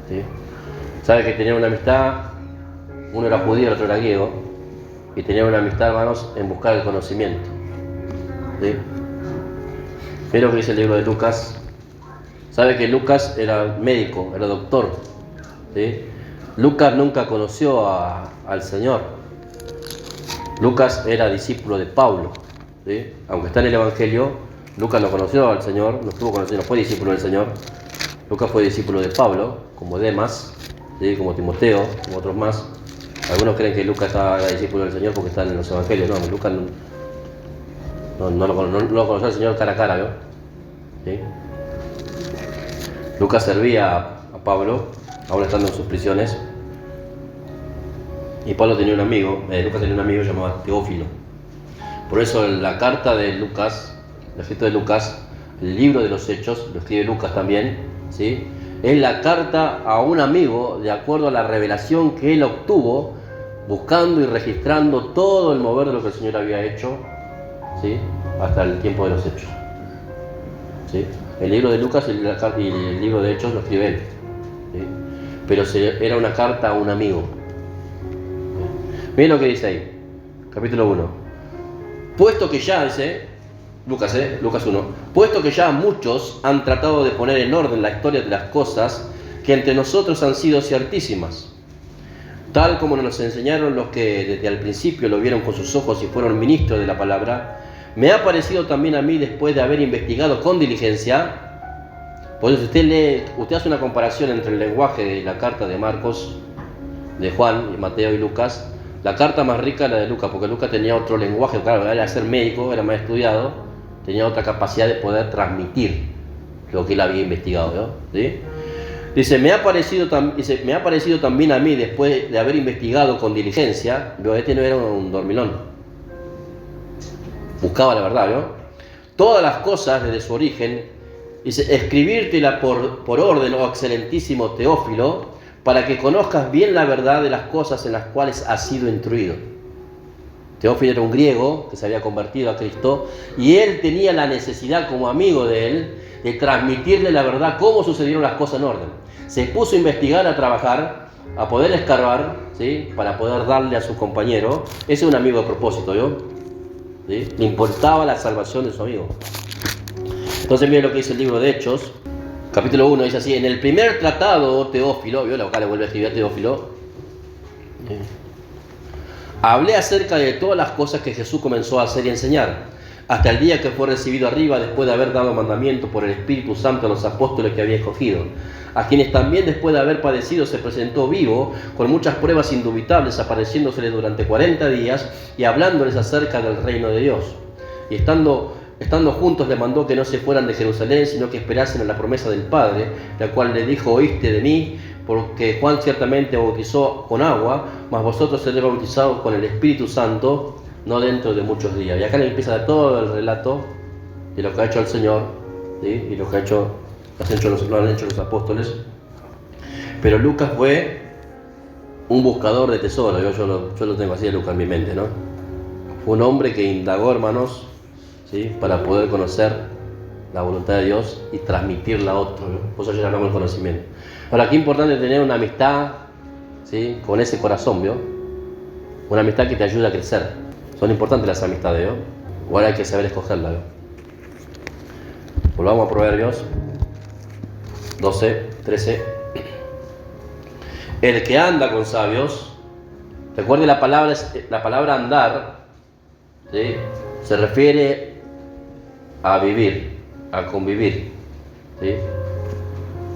¿Sí? Sabe que tenían una amistad, uno era judío, el otro era griego, y tenían una amistad, hermanos, en buscar el conocimiento. ¿Sí? Mira lo que dice el libro de Lucas. Sabe que Lucas era médico, era doctor. ¿Sí? Lucas nunca conoció al Señor. Lucas era discípulo de Pablo. ¿Sí? Aunque está en el Evangelio, Lucas no conoció al Señor, no estuvo conociendo, no fue discípulo del Señor. Lucas fue discípulo de Pablo, como Demas, ¿sí? Como Timoteo, como otros más. Algunos creen que Lucas era discípulo del Señor porque está en los Evangelios. No, Lucas no lo conoció al Señor cara a cara, ¿no? ¿Sí? Lucas servía a Pablo, ahora estando en sus prisiones. Y Pablo tenía un amigo, Lucas tenía un amigo llamado Teófilo. Por eso la carta de Lucas, el escrito de Lucas, el libro de los Hechos, lo escribe Lucas también, ¿sí? Es la carta a un amigo de acuerdo a la revelación que él obtuvo, buscando y registrando todo el mover de lo que el Señor había hecho, ¿sí? Hasta el tiempo de los Hechos. ¿Sí? El libro de Lucas y el libro de Hechos lo escribe él. ¿Sí? Pero era una carta a un amigo. ¿Sí? Miren lo que dice ahí, capítulo 1. Puesto que ya, dice Lucas 1, puesto que ya muchos han tratado de poner en orden la historia de las cosas que entre nosotros han sido ciertísimas, tal como nos enseñaron los que desde el principio lo vieron con sus ojos y fueron ministros de la palabra, me ha parecido también a mí, después de haber investigado con diligencia. Por eso usted hace una comparación entre el lenguaje de la carta de Marcos, de Juan, Mateo y Lucas. La carta más rica era la de Lucas, porque Lucas tenía otro lenguaje, claro, era ser médico, era más estudiado, tenía otra capacidad de poder transmitir lo que él había investigado, ¿no? ¿Sí? Dice, me ha parecido también a mí, después de haber investigado con diligencia, este no era un dormilón, buscaba la verdad, ¿no? Todas las cosas desde su origen, dice, escribírtela por orden, oh excelentísimo Teófilo, para que conozcas bien la verdad de las cosas en las cuales has sido instruido. Teófilo era un griego que se había convertido a Cristo, y él tenía la necesidad, como amigo de él, de transmitirle la verdad, cómo sucedieron las cosas en orden. Se puso a investigar, a trabajar, a poder escarbar, ¿sí? Para poder darle a su compañero. Ese es un amigo de propósito, ¿yo? ¿sí? Le importaba la salvación de su amigo. Entonces miren lo que dice el libro de Hechos, capítulo 1, dice así: en el primer tratado, Teófilo, ¿vio? Acá le vuelve a escribir a Teófilo, hablé acerca de todas las cosas que Jesús comenzó a hacer y enseñar, hasta el día que fue recibido arriba, después de haber dado mandamiento por el Espíritu Santo a los apóstoles que había escogido, a quienes también después de haber padecido se presentó vivo, con muchas pruebas indubitables, apareciéndoseles durante 40 días y hablándoles acerca del reino de Dios. Y estando juntos les mandó que no se fueran de Jerusalén, sino que esperasen en la promesa del Padre, la cual le dijo: oíste de mí, porque Juan ciertamente bautizó con agua, mas vosotros seréis bautizados con el Espíritu Santo no dentro de muchos días. Y acá le empieza todo el relato de lo que ha hecho el Señor, ¿sí? Y lo que lo han hecho los apóstoles. Pero Lucas fue un buscador de tesoro. Yo lo tengo así de Lucas en mi mente, ¿no? Fue un hombre que indagó, hermanos, ¿sí? Para poder conocer la voluntad de Dios y transmitirla a otros, ¿no? Por eso ya hablamos del conocimiento. Ahora, qué importante tener una amistad, ¿sí? Con ese corazón, ¿vio? Una amistad que te ayuda a crecer. Son importantes las amistades, ¿no? Ahora hay que saber escogerla, ¿no? Volvamos a Proverbios 12, 13. El que anda con sabios, recuerde la palabra andar, ¿sí? Se refiere a vivir, a convivir, ¿sí?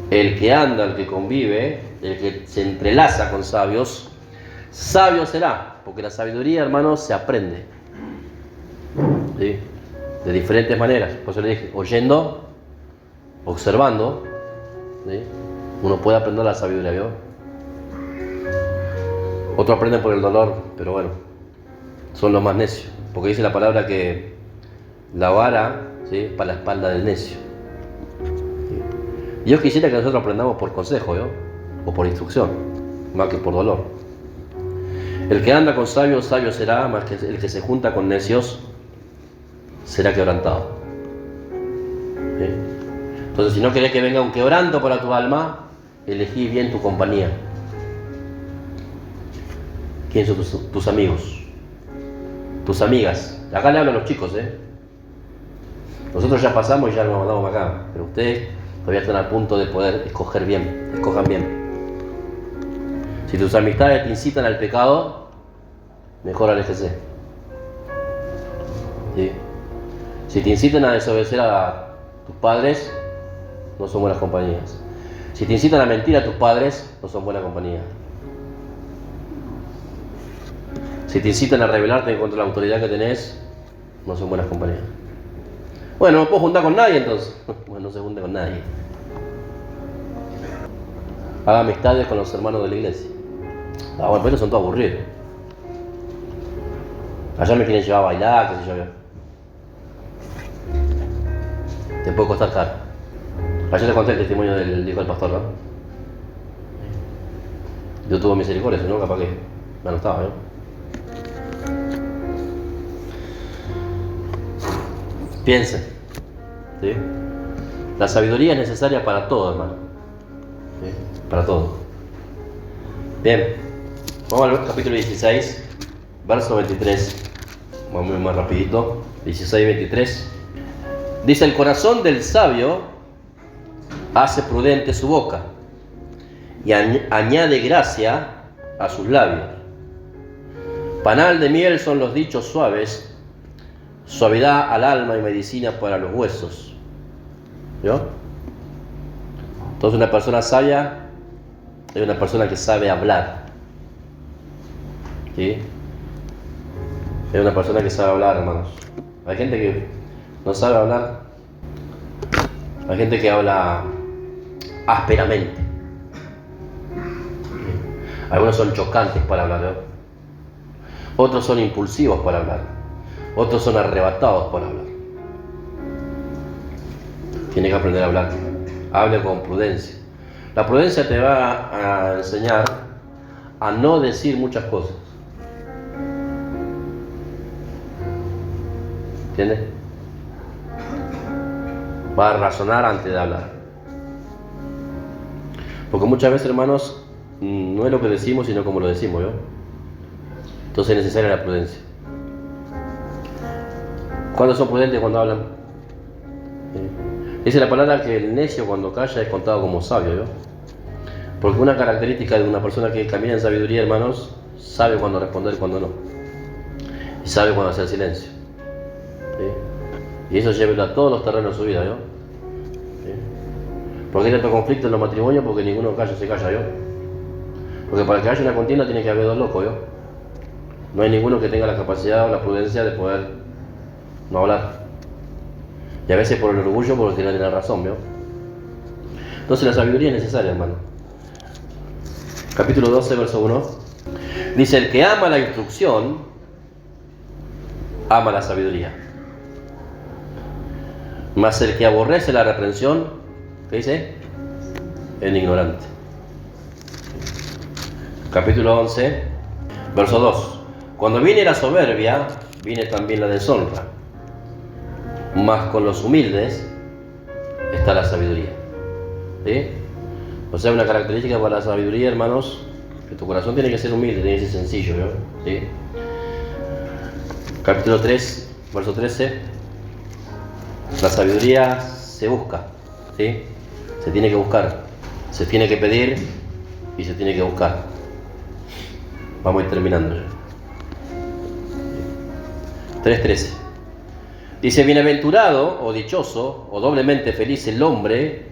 El que anda, el que convive, el que se entrelaza con sabios, sabio será. Porque la sabiduría, hermanos, se aprende, ¿sí? De diferentes maneras. Por eso le dije, oyendo, observando, ¿sí? Uno puede aprender la sabiduría, ¿vio? Otros aprenden por el dolor, pero bueno, son los más necios. Porque dice la palabra que la vara, ¿sí? Es para la espalda del necio. ¿Sí? Dios quisiera que nosotros aprendamos por consejo, ¿vio? O por instrucción, más que por dolor. El que anda con sabios, sabio será, más que el que se junta con necios será quebrantado. ¿Sí? Entonces, si no querés que venga un quebranto para tu alma, elegí bien tu compañía. ¿Quiénes son tus amigos? Tus amigas. Acá le hablo a los chicos, ¿eh? Nosotros ya pasamos y ya nos mandamos acá, pero ustedes todavía están a punto de poder escoger bien. Escojan bien. Si tus amistades te incitan al pecado, mejor aléjese. ¿Sí? Si te incitan a desobedecer a tus padres, no son buenas compañías. Si te incitan a mentir a tus padres, no son buena compañía. Si te incitan a rebelarte contra la autoridad que tenés, no son buenas compañías. Bueno, no puedo juntar con nadie entonces. Bueno, no se junte con nadie. Haga amistades con los hermanos de la iglesia. Bueno, pero son todos aburridos. Allá me quieren llevar a bailar, qué sé yo. Te puede costar caro. Ayer te conté el testimonio del hijo del pastor, ¿no? Dios tuvo misericordia, si no, capaz que me anotaba, ¿no? Piensen, ¿sí? La sabiduría es necesaria para todo, hermano. ¿Sí? Para todo. Bien, vamos al capítulo 16, verso 23. Vamos a ir más rapidito. 16, 23. Dice: el corazón del sabio hace prudente su boca y añade gracia a sus labios. Panal de miel son los dichos suaves, suavidad al alma y medicina para los huesos. ¿Vio? Entonces, una persona sabia es una persona que sabe hablar. ¿Sí? Es una persona que sabe hablar, hermanos. Hay gente que no sabe hablar. Hay gente que habla ásperamente. ¿Sí? Algunos son chocantes para hablar, ¿no? Otros son impulsivos para hablar. Otros son arrebatados para hablar. Tienes que aprender a hablar. Hable con prudencia. La prudencia te va a enseñar a no decir muchas cosas. ¿Entiendes? Va a razonar antes de hablar. Porque muchas veces, hermanos, no es lo que decimos, sino como lo decimos, ¿yo? Entonces es necesaria la prudencia. ¿Cuántos son prudentes cuando hablan? Dice la palabra que el necio cuando calla es contado como sabio, ¿no? Porque una característica de una persona que camina en sabiduría, hermanos, sabe cuándo responder y cuándo no. Y sabe cuándo hacer silencio. ¿Sí? Y eso lleva a todos los terrenos de su vida, ¿no? ¿Sí? ¿Por qué hay tanto conflicto en los matrimonios? Porque ninguno se calla, ¿yo? Porque para que haya una contienda tiene que haber dos locos, ¿yo? No hay ninguno que tenga la capacidad o la prudencia de poder no hablar. Y a veces por el orgullo, porque no tiene razón, ¿vio? Entonces la sabiduría es necesaria, hermano. Capítulo 12, verso 1. Dice, el que ama la instrucción, ama la sabiduría. Mas el que aborrece la reprensión, ¿qué dice? Es ignorante. Capítulo 11, verso 2. Cuando viene la soberbia, viene también la deshonra. Mas con los humildes está la sabiduría. ¿Sí? O sea, una característica para la sabiduría, hermanos, que tu corazón tiene que ser humilde, tiene que ser sencillo, ¿no? ¿Sí? Capítulo 3, verso 13. La sabiduría se busca, ¿sí? Se tiene que buscar, se tiene que pedir y se tiene que buscar. Vamos a ir terminando ya. 3:13. Dice, bienaventurado o dichoso o doblemente feliz el hombre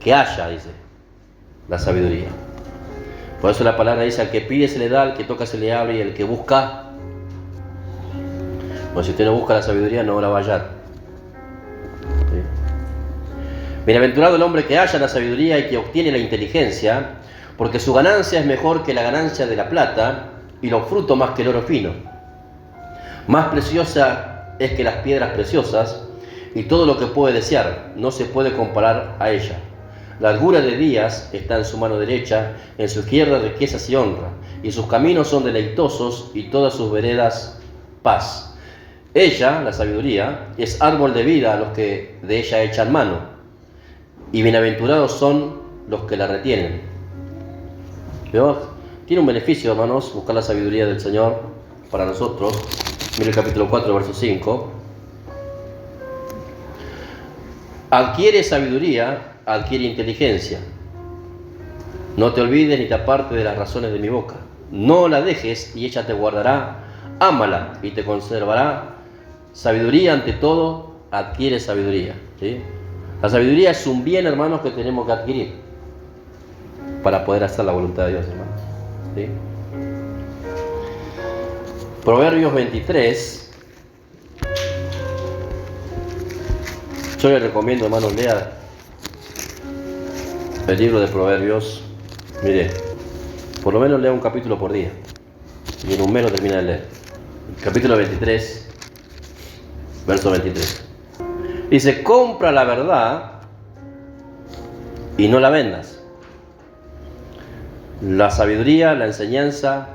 que haya, dice, la sabiduría. Por eso la palabra dice, al que pide se le da, al que toca se le abre y el que busca. Bueno, si usted no busca la sabiduría no la va a hallar. ¿Sí? Bienaventurado el hombre que haya la sabiduría y que obtiene la inteligencia, porque su ganancia es mejor que la ganancia de la plata y los frutos más que el oro fino. Más preciosa es que las piedras preciosas, y todo lo que puede desear no se puede comparar a ella. Largura de días está en su mano derecha, en su izquierda riquezas y honra, y sus caminos son deleitosos y todas sus veredas paz. Ella, la sabiduría, es árbol de vida a los que de ella echan mano, y bienaventurados son los que la retienen. ¿Veo? Tiene un beneficio, hermanos, buscar la sabiduría del Señor para nosotros. Mira el capítulo 4, verso 5. Adquiere sabiduría, adquiere inteligencia. No te olvides ni te apartes de las razones de mi boca. No la dejes y ella te guardará. Ámala y te conservará. Sabiduría ante todo, adquiere sabiduría. ¿Sí? La sabiduría es un bien, hermanos, que tenemos que adquirir para poder hacer la voluntad de Dios, hermanos. ¿Sí? Proverbios 23. Yo les recomiendo, hermanos, lea el libro de Proverbios. Mire, por lo menos lea un capítulo por día y en un mes lo termina de leer. Capítulo 23, verso 23. Dice, compra la verdad y no la vendas. La sabiduría, la enseñanza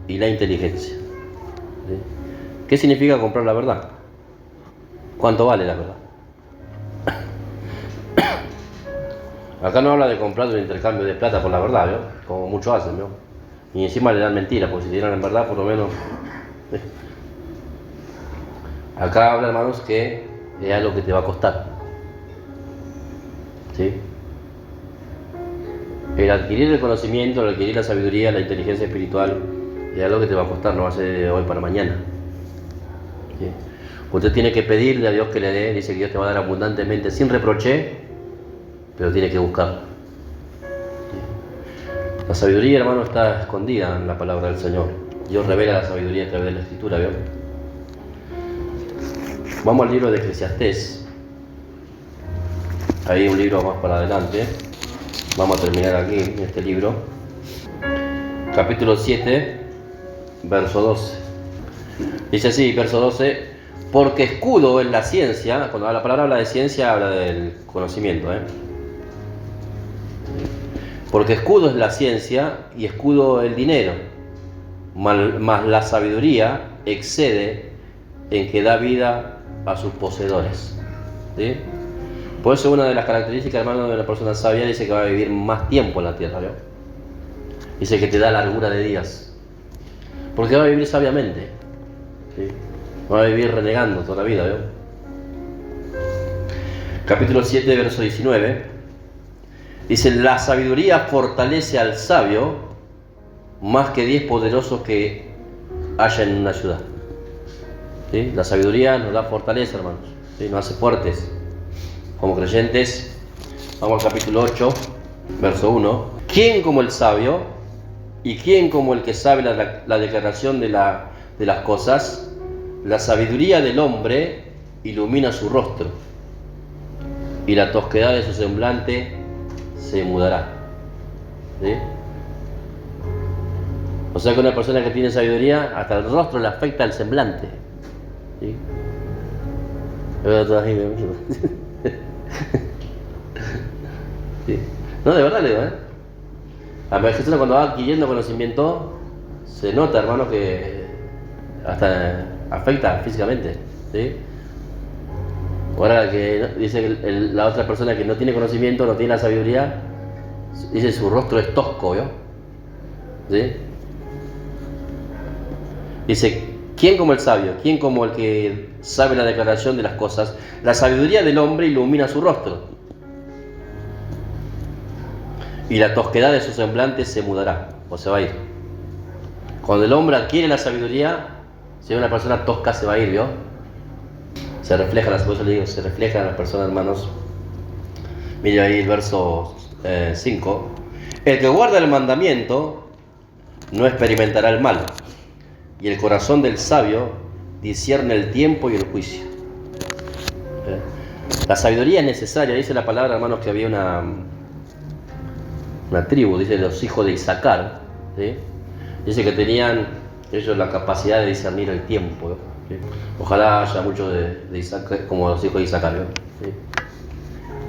y la inteligencia. ¿Sí? ¿Qué significa comprar la verdad? ¿Cuánto vale la verdad? Acá no habla de comprar un intercambio de plata por la verdad, ¿no? Como muchos hacen, ¿no? Y encima le dan mentira, porque si dieran en verdad, por lo menos. Acá habla, hermanos, que es algo que te va a costar. ¿Sí? El adquirir el conocimiento, el adquirir la sabiduría, la inteligencia espiritual, es algo que te va a costar, no va a ser de hoy para mañana. ¿Sí? Usted tiene que pedirle a Dios que le dé, dice que Dios te va a dar abundantemente, sin reproche, pero tiene que buscarla. ¿Sí? La sabiduría, hermano, está escondida en la palabra del Señor. Dios revela la sabiduría a través de la Escritura, ¿vio? Vamos al libro de Eclesiastés. Ahí un libro más para adelante. Vamos a terminar aquí, en este libro. Capítulo 7, verso 12. Dice así, verso 12. Porque escudo es la ciencia. Cuando la palabra habla de ciencia, habla del conocimiento, Porque escudo es la ciencia y escudo el dinero. Mas la sabiduría excede en que da vida a sus poseedores. ¿Sí? Por eso una de las características, hermano, de una persona sabia dice que va a vivir más tiempo en la tierra, ¿no? Dice que te da largura de días. Porque va a vivir sabiamente. ¿Sí? No va a vivir renegando toda la vida, ¿veo? Capítulo 7, verso 19. Dice, la sabiduría fortalece al sabio más que 10 poderosos que haya en una ciudad. ¿Sí? La sabiduría nos da fortaleza, hermanos. ¿Sí? Nos hace fuertes como creyentes. Vamos al capítulo 8, verso 1. ¿Quién como el sabio y quién como el que sabe la declaración de las cosas? La sabiduría del hombre ilumina su rostro y la tosquedad de su semblante se mudará. ¿Sí? O sea que una persona que tiene sabiduría, hasta el rostro le afecta el semblante. ¿Sí? ¿Sí? No, de verdad le digo, A la persona cuando va adquiriendo conocimiento, se nota, hermano, que hasta afecta físicamente. ¿Sí? Ahora que dice la otra persona que no tiene conocimiento, no tiene la sabiduría, dice su rostro es tosco, ¿vio? ¿Sí? Dice, ¿quién como el sabio? ¿Quién como el que sabe la declaración de las cosas? La sabiduría del hombre ilumina su rostro y la tosquedad de su semblante se mudará, o se va a ir. Cuando el hombre adquiere la sabiduría, si una persona tosca se va a ir, ¿vio? Se refleja, por eso le digo, se refleja en las personas, hermanos. Mire ahí el verso 5. El que guarda el mandamiento no experimentará el mal, y el corazón del sabio discierne el tiempo y el juicio. La sabiduría es necesaria. Dice la palabra, hermanos, que había una tribu, dice los hijos de Isaacar, ¿sí? Dice que tenían ellos la capacidad de discernir el tiempo, ¿sí? Ojalá haya muchos de Isaac como los hijos de Isaacar, ¿sí?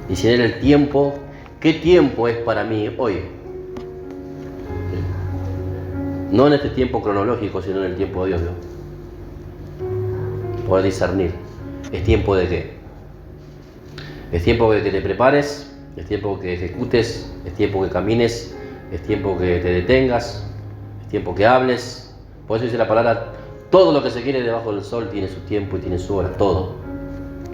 Discernir el tiempo. ¿Qué tiempo es para mí hoy? ¿Sí? No en este tiempo cronológico, sino en el tiempo de Dios, ¿no? Poder discernir. ¿Es tiempo de qué? Es tiempo de que te prepares, es tiempo que ejecutes, es tiempo que camines, es tiempo que te detengas, es tiempo que hables. Por eso dice la palabra, todo lo que se quiere debajo del sol tiene su tiempo y tiene su hora, todo.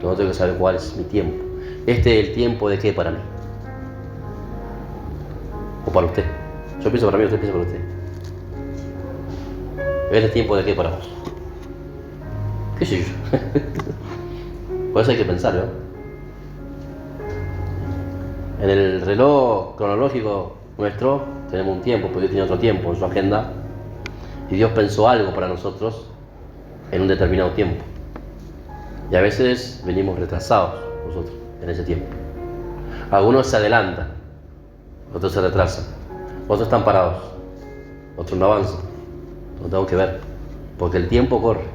No tengo que saber cuál es mi tiempo. ¿Este es el tiempo de qué para mí? ¿O para usted? Yo pienso para mí, usted piensa para usted. ¿Este es el tiempo de qué para vos? ¿Qué sé yo? Por eso hay que pensar, ¿no? En el reloj cronológico nuestro tenemos un tiempo, porque Dios tiene otro tiempo en su agenda, y Dios pensó algo para nosotros en un determinado tiempo. Y a veces venimos retrasados nosotros en ese tiempo. Algunos se adelantan, otros se retrasan, otros están parados, otros no avanzan. No tengo que ver, porque el tiempo corre.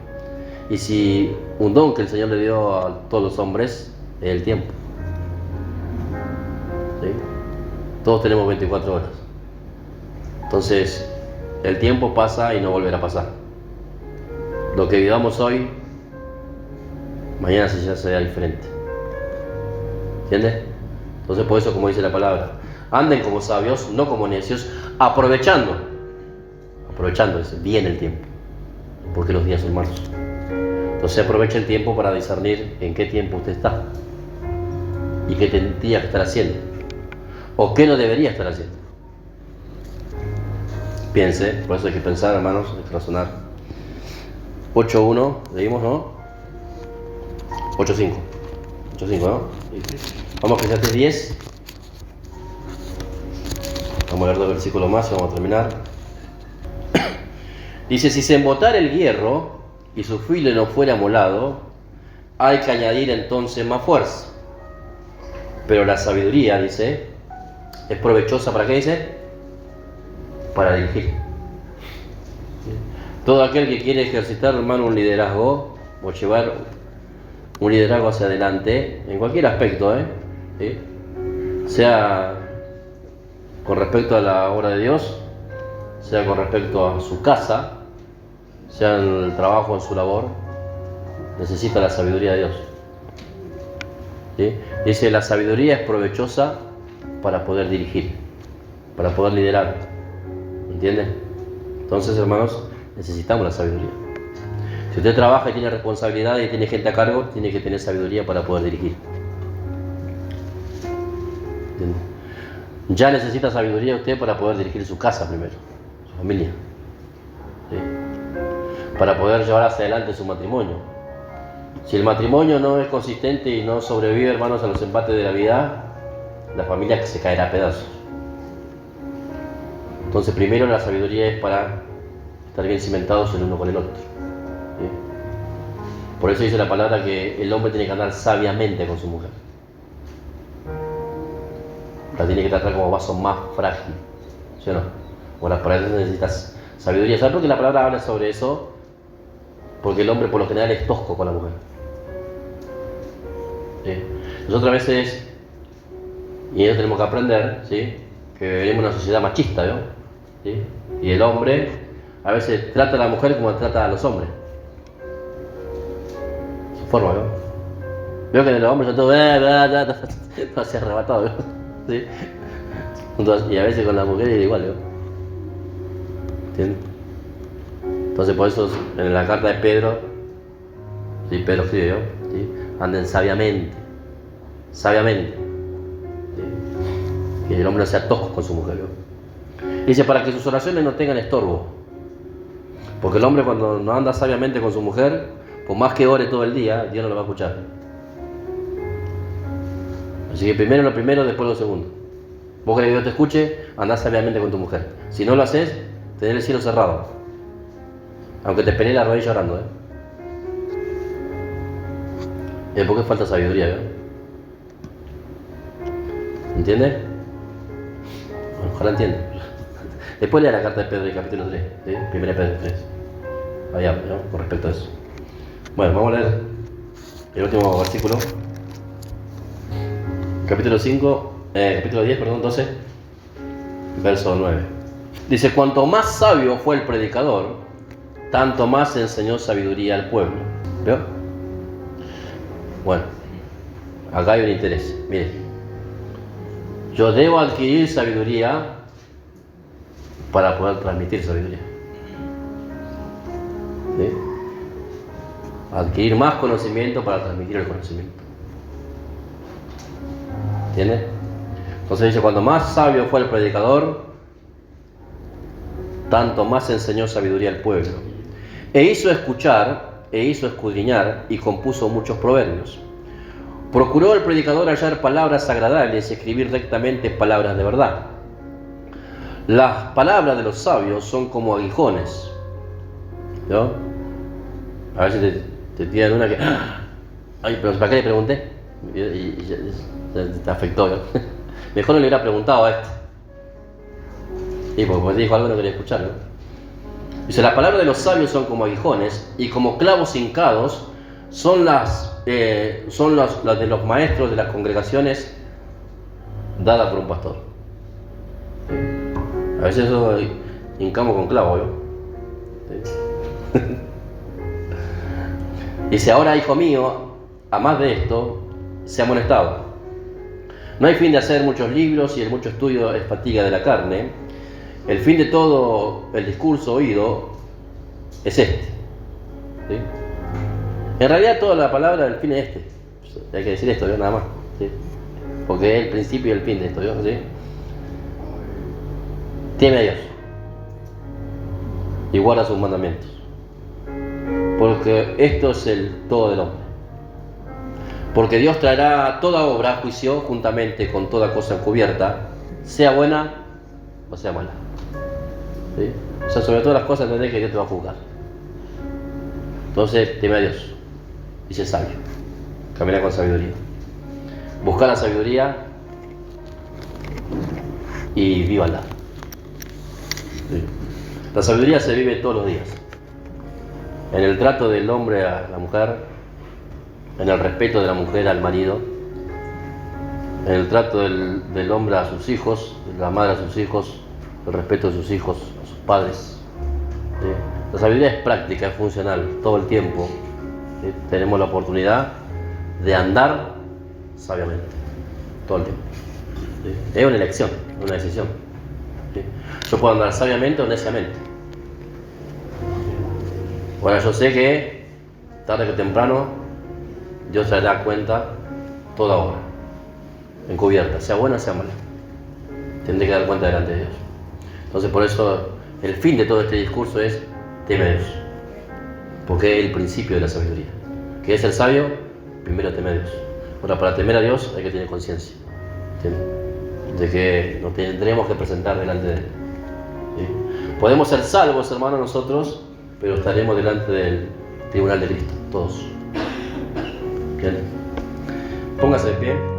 Y si un don que el Señor le dio a todos los hombres es el tiempo. ¿Sí? Todos tenemos 24 horas. Entonces, el tiempo pasa y no volverá a pasar. Lo que vivamos hoy, mañana ya será diferente. ¿Entiendes? Entonces, por eso, como dice la palabra, anden como sabios, no como necios, aprovechando bien el tiempo, porque los días son malos. Entonces, aprovecha el tiempo para discernir en qué tiempo usted está y qué tendría que estar haciendo o qué no debería estar haciendo. Piense, por eso hay que pensar, hermanos, hay que razonar. 8.1, leímos, ¿no? 8.5, ¿no? Vamos a Eclesiastés 10. Vamos a leer 2 versículos más y vamos a terminar. Dice, si se embotara el hierro y su filo no fuera molado, hay que añadir entonces más fuerza. Pero la sabiduría, dice, es provechosa, ¿para qué dice? Para dirigir. Todo aquel que quiere ejercitar, hermano, un liderazgo o llevar un liderazgo hacia adelante, en cualquier aspecto, ¿sí? Sea con respecto a la obra de Dios, sea con respecto a su casa, sea en el trabajo, en su labor, necesita la sabiduría de Dios. ¿Sí? Dice, la sabiduría es provechosa para poder dirigir, para poder liderar. ¿Entiendes? Entonces, hermanos, necesitamos la sabiduría. Si usted trabaja y tiene responsabilidades y tiene gente a cargo, tiene que tener sabiduría para poder dirigir. ¿Entiende? Ya necesita sabiduría usted para poder dirigir su casa primero, su familia. ¿Sí? Para poder llevar hacia adelante su matrimonio. Si el matrimonio no es consistente y no sobrevive, hermanos, a los embates de la vida, la familia se caerá a pedazos. Entonces, primero la sabiduría es para estar bien cimentados el uno con el otro. ¿Sí? Por eso dice la palabra que el hombre tiene que andar sabiamente con su mujer. La tiene que tratar como vaso más frágil, ¿sí o no? Bueno, para eso necesitas sabiduría. ¿Sabes por qué la palabra habla sobre eso? Porque el hombre por lo general es tosco con la mujer. ¿Sí? Nosotros a veces, y eso tenemos que aprender, ¿sí? Que vivimos en una sociedad machista, ¿no? ¿Sí? Y el hombre a veces trata a la mujer como trata a los hombres. Su forma, ¿no? Veo que los hombres son todos así arrebatados, ¿no? ¿Sí? Entonces, y a veces con la mujer es igual, ¿no? ¿Entiendes? Entonces por eso en la carta de Pedro, ¿sí? Pedro escribe, ¿no? ¿Sí? Anden sabiamente, sabiamente. ¿Sí? Que el hombre no sea tosco con su mujer, ¿no? Dice, para que sus oraciones no tengan estorbo. Porque el hombre cuando no anda sabiamente con su mujer, por más que ore todo el día, Dios no lo va a escuchar. Así que primero lo primero, después lo segundo. Vos querés que Dios te escuche, andá sabiamente con tu mujer. Si no lo haces, tenés el cielo cerrado. Aunque te pelee la rodilla llorando, ¿eh? Es porque falta sabiduría, ¿eh? ¿Entiendes? Bueno, ojalá entienda. Después lea la carta de Pedro, el capítulo 3, ¿sí? 1 Pedro 3. Allá, ¿no? Con respecto a eso. Bueno, vamos a leer el último versículo. Capítulo 10, 12, verso 9. Dice, cuanto más sabio fue el predicador, tanto más enseñó sabiduría al pueblo. ¿Veo? Bueno, acá hay un interés. Mire, yo debo adquirir sabiduría para poder transmitir sabiduría. ¿Sí? Adquirir más conocimiento para transmitir el conocimiento. ¿Entiendes? Entonces dice, cuando más sabio fue el predicador, tanto más enseñó sabiduría al pueblo. E hizo escuchar, e hizo escudriñar, y compuso muchos proverbios. Procuró el predicador hallar palabras agradables y escribir rectamente palabras de verdad. Las palabras de los sabios son como aguijones, ¿no? A veces te tiran una que... Ay, pero ¿para qué le pregunté? Y te afectó, ¿no? Mejor no le hubiera preguntado a este. Y porque te dijo algo no quería escuchar, ¿no? Dice, las palabras de los sabios son como aguijones y como clavos hincados son las de los maestros de las congregaciones dadas por un pastor. A veces eso hincamos con clavos, ¿no? ¿Sí? Dice, ahora, hijo mío, a más de esto, se ha amonestado. No hay fin de hacer muchos libros y el mucho estudio es fatiga de la carne. El fin de todo el discurso oído es este. ¿Sí? En realidad toda la palabra, el fin es este. Hay que decir esto, ¿no? Nada más. ¿Sí? Porque es el principio y el fin de esto, ¿no? ¿Sí? Teme a Dios y guarda sus mandamientos. Porque esto es el todo del hombre. Porque Dios traerá toda obra a juicio juntamente con toda cosa encubierta, sea buena o sea mala. ¿Sí? O sea, sobre todas las cosas entendés que Dios te va a juzgar. Entonces, teme a Dios y sé sabio. Camina con sabiduría. Busca la sabiduría y vívala. ¿Sí? La sabiduría se vive todos los días. En el trato del hombre a la mujer, en el respeto de la mujer al marido, en el trato del hombre a sus hijos, de la madre a sus hijos, el respeto de sus hijos a sus padres. ¿Sí? La sabiduría es práctica, es funcional, todo el tiempo. ¿Sí? Tenemos la oportunidad de andar sabiamente, todo el tiempo. ¿Sí? Es una elección, una decisión. ¿Sí? Yo puedo andar sabiamente o neciamente. Ahora yo sé que tarde que temprano, Dios traerá cuenta toda obra, encubierta, sea buena, sea mala. Tendré que dar cuenta delante de Dios. Entonces, por eso, el fin de todo este discurso es teme a Dios, porque es el principio de la sabiduría. ¿Qué es el sabio? Primero teme a Dios. Ahora, para temer a Dios hay que tener conciencia de que nos tendremos que presentar delante de Él. ¿Sí? Podemos ser salvos, hermanos, nosotros, pero estaremos delante del tribunal de Cristo, todos. Bien. Póngase de pie.